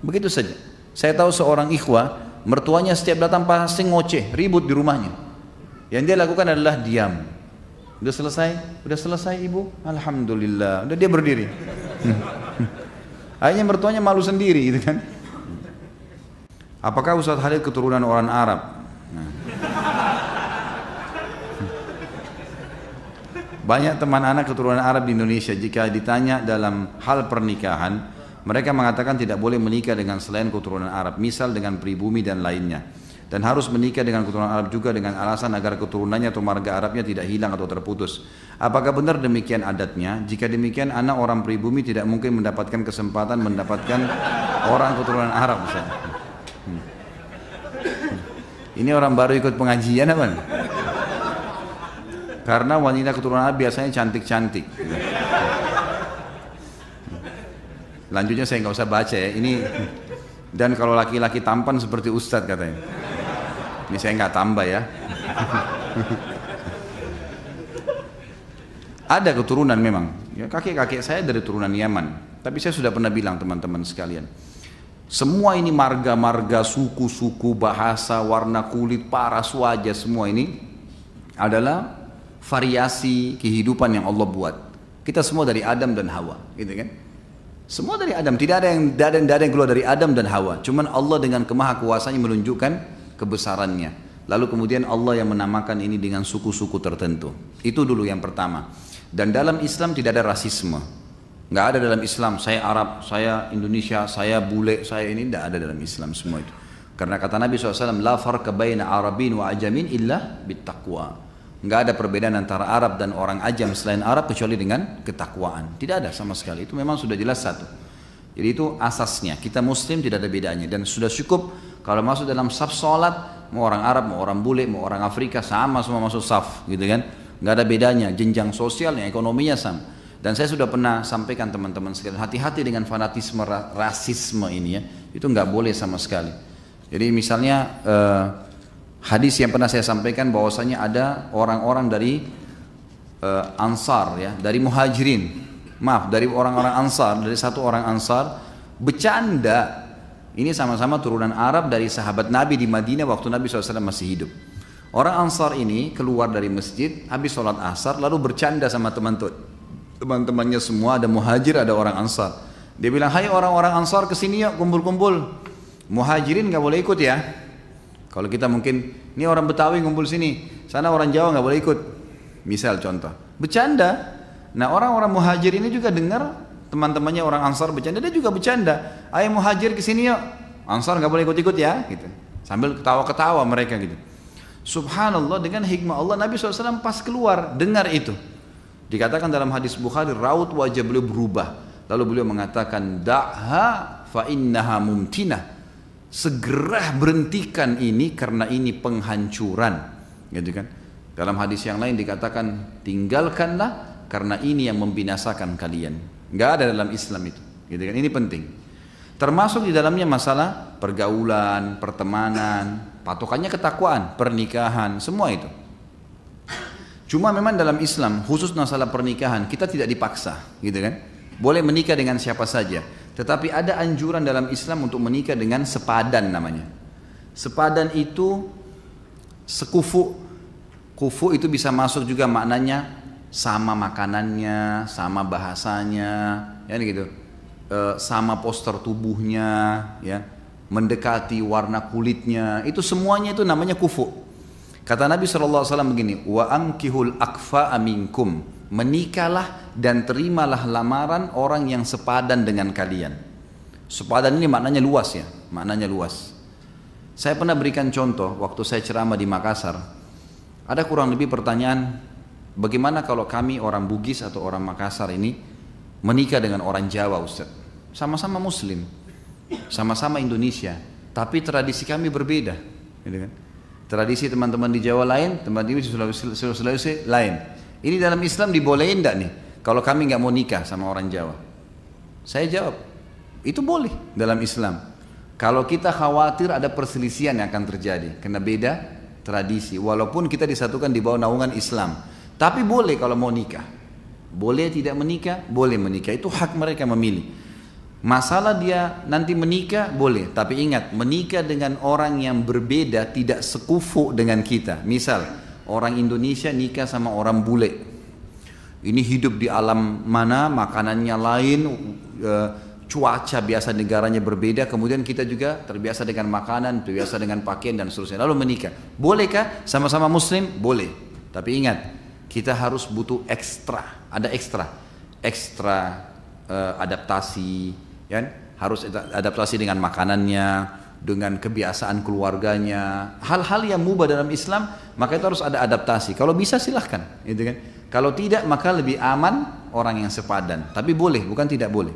begitu saja. Saya tahu seorang ikhwah, mertuanya setiap datang pasti ngoceh, ribut di rumahnya. Yang dia lakukan adalah diam. Udah selesai ibu, alhamdulillah, udah dia berdiri. Akhirnya mertuanya malu sendiri, gitu kan? Apakah Ustaz Khalid keturunan orang Arab? Nah. Banyak teman anak keturunan Arab di Indonesia, jika ditanya dalam hal pernikahan, mereka mengatakan tidak boleh menikah dengan selain keturunan Arab, misal dengan pribumi dan lainnya. Dan harus menikah dengan keturunan Arab juga dengan alasan agar keturunannya atau marga Arabnya tidak hilang atau terputus. Apakah benar demikian adatnya? Jika demikian, anak orang pribumi tidak mungkin mendapatkan kesempatan mendapatkan orang keturunan Arab. Ini orang baru ikut pengajian apa? Karena wanita keturunan Arab biasanya cantik-cantik. Lanjutnya saya nggak usah baca ya. Ini dan kalau laki-laki tampan seperti Ustadz katanya. Ini saya nggak tambah ya. Ada keturunan memang. Ya, kakek-kakek saya dari turunan Yaman. Tapi saya sudah pernah bilang teman-teman sekalian. Semua ini marga-marga, suku-suku, bahasa, warna kulit, paras wajah, semua ini adalah variasi kehidupan yang Allah buat. Kita semua dari Adam dan Hawa, gitu kan? Semua dari Adam, tidak ada yang keluar dari Adam dan Hawa. Cuman Allah dengan kemahakuasaannya menunjukkan kebesarannya. Lalu kemudian Allah yang menamakan ini dengan suku-suku tertentu. Itu dulu yang pertama. Dan dalam Islam tidak ada rasisme. Nggak ada dalam Islam, saya Arab, saya Indonesia, saya bule, saya ini, tidak ada dalam Islam semua itu. Karena kata Nabi SAW, la farqa baina Arabin wa ajamin illa bittaqwa. Nggak ada perbedaan antara Arab dan orang ajam selain Arab kecuali dengan ketakwaan. Tidak ada sama sekali, itu memang sudah jelas satu. Jadi itu asasnya, kita muslim tidak ada bedanya. Dan sudah cukup kalau masuk dalam saf sholat, mau orang Arab, mau orang bule, mau orang Afrika, sama semua masuk saf, gitu kan. Nggak ada bedanya, jenjang sosialnya, ekonominya sama. Dan saya sudah pernah sampaikan teman-teman sekalian, hati-hati dengan fanatisme rasisme ini ya, itu nggak boleh sama sekali. Jadi misalnya hadis yang pernah saya sampaikan bahwasanya ada orang-orang dari Ansar ya, dari Muhajirin, dari orang-orang Ansar, dari satu orang Ansar bercanda. Ini sama-sama turunan Arab dari sahabat Nabi di Madinah waktu Nabi SAW masih hidup. Orang Ansar ini keluar dari masjid habis sholat asar lalu bercanda sama teman-temannya semua, ada Muhajir, ada orang Ansar. Dia bilang, hai orang-orang Ansar kesini yuk kumpul-kumpul. Muhajirin nggak boleh ikut ya. Kalau kita mungkin, ini orang Betawi ngumpul sini, sana orang Jawa nggak boleh ikut. Misal contoh, bercanda. Nah orang-orang Muhajir ini juga dengar teman-temannya orang Ansar bercanda, dia juga bercanda. Ayo Muhajir kesini yuk, Ansar nggak boleh ikut-ikut ya, gitu. Sambil ketawa-ketawa mereka gitu. Subhanallah, dengan hikmah Allah Nabi SAW pas keluar dengar itu. Dikatakan dalam hadis Bukhari, raut wajah beliau berubah. Lalu beliau mengatakan, da'ha fa innaha mumtinah. Segera berhentikan ini karena ini penghancuran. Gitu kan? Dalam hadis yang lain dikatakan, tinggalkanlah karena ini yang membinasakan kalian. Enggak ada dalam Islam itu. Gitu kan? Ini penting. Termasuk di dalamnya masalah pergaulan, pertemanan, patokannya ketakwaan, pernikahan, semua itu. Cuma memang dalam Islam, khusus masalah pernikahan, kita tidak dipaksa, gitu kan? Boleh menikah dengan siapa saja. Tetapi ada anjuran dalam Islam untuk menikah dengan sepadan namanya. Sepadan itu sekufu. Kufu itu bisa masuk juga maknanya sama makanannya, sama bahasanya, ya gitu. Sama poster tubuhnya, ya, mendekati warna kulitnya, itu semuanya itu namanya kufu. Kata Nabi SAW begini, wa ankihul akfa aminkum, menikahlah dan terimalah lamaran orang yang sepadan dengan kalian. Sepadan ini maknanya luas ya, maknanya luas. Saya pernah berikan contoh waktu saya ceramah di Makassar, ada kurang lebih pertanyaan, bagaimana kalau kami orang Bugis atau orang Makassar ini menikah dengan orang Jawa, Ustaz? Sama-sama Muslim, sama-sama Indonesia, tapi tradisi kami berbeda, gitu kan? Tradisi teman-teman di Jawa lain, teman-teman di Sulawesi lain. Ini dalam Islam dibolehin enggak nih? Kalau kami nggak mau nikah sama orang Jawa, saya jawab, itu boleh dalam Islam. Kalau kita khawatir ada perselisihan yang akan terjadi, karena beda tradisi, walaupun kita disatukan di bawah naungan Islam, tapi boleh kalau mau nikah. Boleh tidak menikah, boleh menikah, itu hak mereka memilih. Masalah dia nanti menikah boleh, tapi ingat, menikah dengan orang yang berbeda tidak sekufu dengan kita. Misal orang Indonesia nikah sama orang bule, ini hidup di alam mana, makanannya lain, cuaca biasa negaranya berbeda, kemudian kita juga terbiasa dengan makanan, terbiasa dengan pakaian dan seterusnya, lalu menikah. Bolehkah sama-sama Muslim? Boleh, tapi ingat, kita harus butuh ekstra, ada ekstra adaptasi, ya, harus adaptasi dengan makanannya, dengan kebiasaan keluarganya, hal-hal yang mubah dalam Islam, maka itu harus ada adaptasi. Kalau bisa silahkan, gitu kan? Kalau tidak, maka lebih aman orang yang sepadan. Tapi boleh, bukan tidak boleh.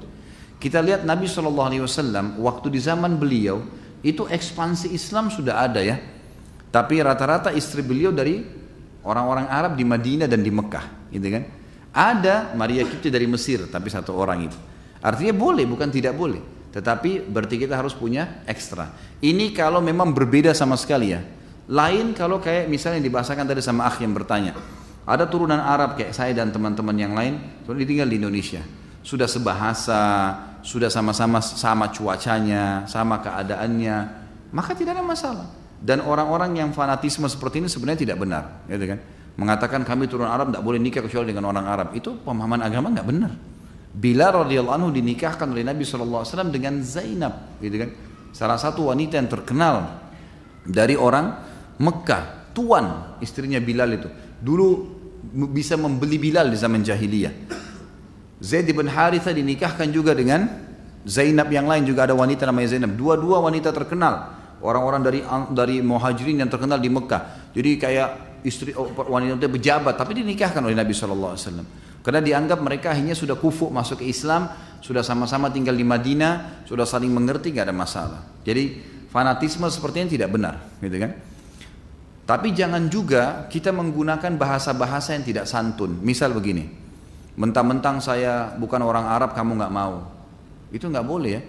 Kita lihat Nabi SAW waktu di zaman beliau itu ekspansi Islam sudah ada ya, tapi rata-rata istri beliau dari orang-orang Arab di Madinah dan di Mekah, gitu kan? Ada Maria Kipti dari Mesir, tapi satu orang itu. Artinya boleh, bukan tidak boleh. Tetapi berarti kita harus punya ekstra. Ini kalau memang berbeda sama sekali ya. Lain kalau kayak misalnya dibahasakan tadi sama akh yang bertanya. Ada turunan Arab kayak saya dan teman-teman yang lain, soalnya tinggal di Indonesia. Sudah sebahasa, sudah sama-sama sama cuacanya, sama keadaannya, maka tidak ada masalah. Dan orang-orang yang fanatisme seperti ini sebenarnya tidak benar, gitu kan? Mengatakan kami turunan Arab tidak boleh nikah kecuali dengan orang Arab, itu pemahaman agama nggak benar. Bilal radhiyallahu anhu dinikahkan oleh Nabi SAW dengan Zainab, gitu kan? Salah satu wanita yang terkenal dari orang Mekah, tuan istrinya Bilal itu. Dulu bisa membeli Bilal di zaman jahiliyah. Zaid bin Haritha dinikahkan juga dengan Zainab, yang lain juga ada wanita namanya Zainab. Dua-dua wanita terkenal, orang-orang dari Muhajirin yang terkenal di Mekah. Jadi kayak istri wanita pejabat, tapi dinikahkan oleh Nabi SAW. Karena dianggap mereka akhirnya sudah kufu masuk ke Islam, sudah sama-sama tinggal di Madinah, sudah saling mengerti, nggak ada masalah. Jadi fanatisme sepertinya tidak benar, gitu kan? Tapi jangan juga kita menggunakan bahasa-bahasa yang tidak santun. Misal begini, mentang-mentang saya bukan orang Arab kamu nggak mau, itu nggak boleh ya.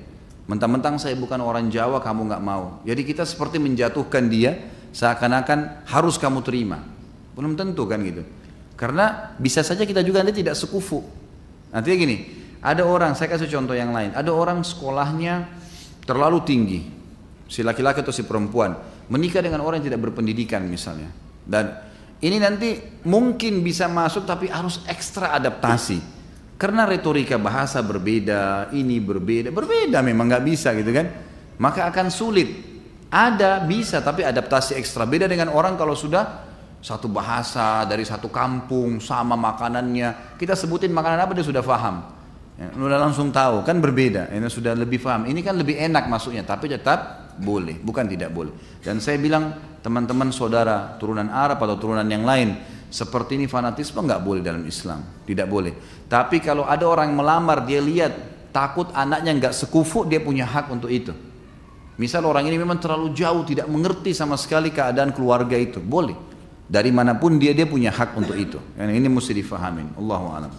Mentang-mentang saya bukan orang Jawa kamu nggak mau. Jadi kita seperti menjatuhkan dia, seakan-akan harus kamu terima. Belum tentu kan gitu. Karena bisa saja kita juga nanti tidak sekufu. Nanti gini, ada orang, saya kasih contoh yang lain, ada orang sekolahnya terlalu tinggi, si laki-laki atau si perempuan, menikah dengan orang yang tidak berpendidikan misalnya. Dan ini nanti mungkin bisa masuk tapi harus ekstra adaptasi. Karena retorika bahasa berbeda, ini berbeda memang nggak bisa gitu kan. Maka akan sulit. Ada bisa tapi adaptasi ekstra. Beda dengan orang kalau sudah satu bahasa dari satu kampung sama makanannya, kita sebutin makanan apa dia sudah paham, ya, udah langsung tahu kan berbeda, ini sudah lebih paham, ini kan lebih enak masuknya, tapi tetap boleh, bukan tidak boleh. Dan saya bilang teman-teman saudara turunan Arab atau turunan yang lain, seperti ini fanatisme nggak boleh dalam Islam, tidak boleh. Tapi kalau ada orang yang melamar, dia lihat takut anaknya nggak sekufu, dia punya hak untuk itu. Misal orang ini memang terlalu jauh, tidak mengerti sama sekali keadaan keluarga itu, boleh. Dari manapun dia punya hak untuk itu. Yang ini mesti difahamin. Allahu a'lam.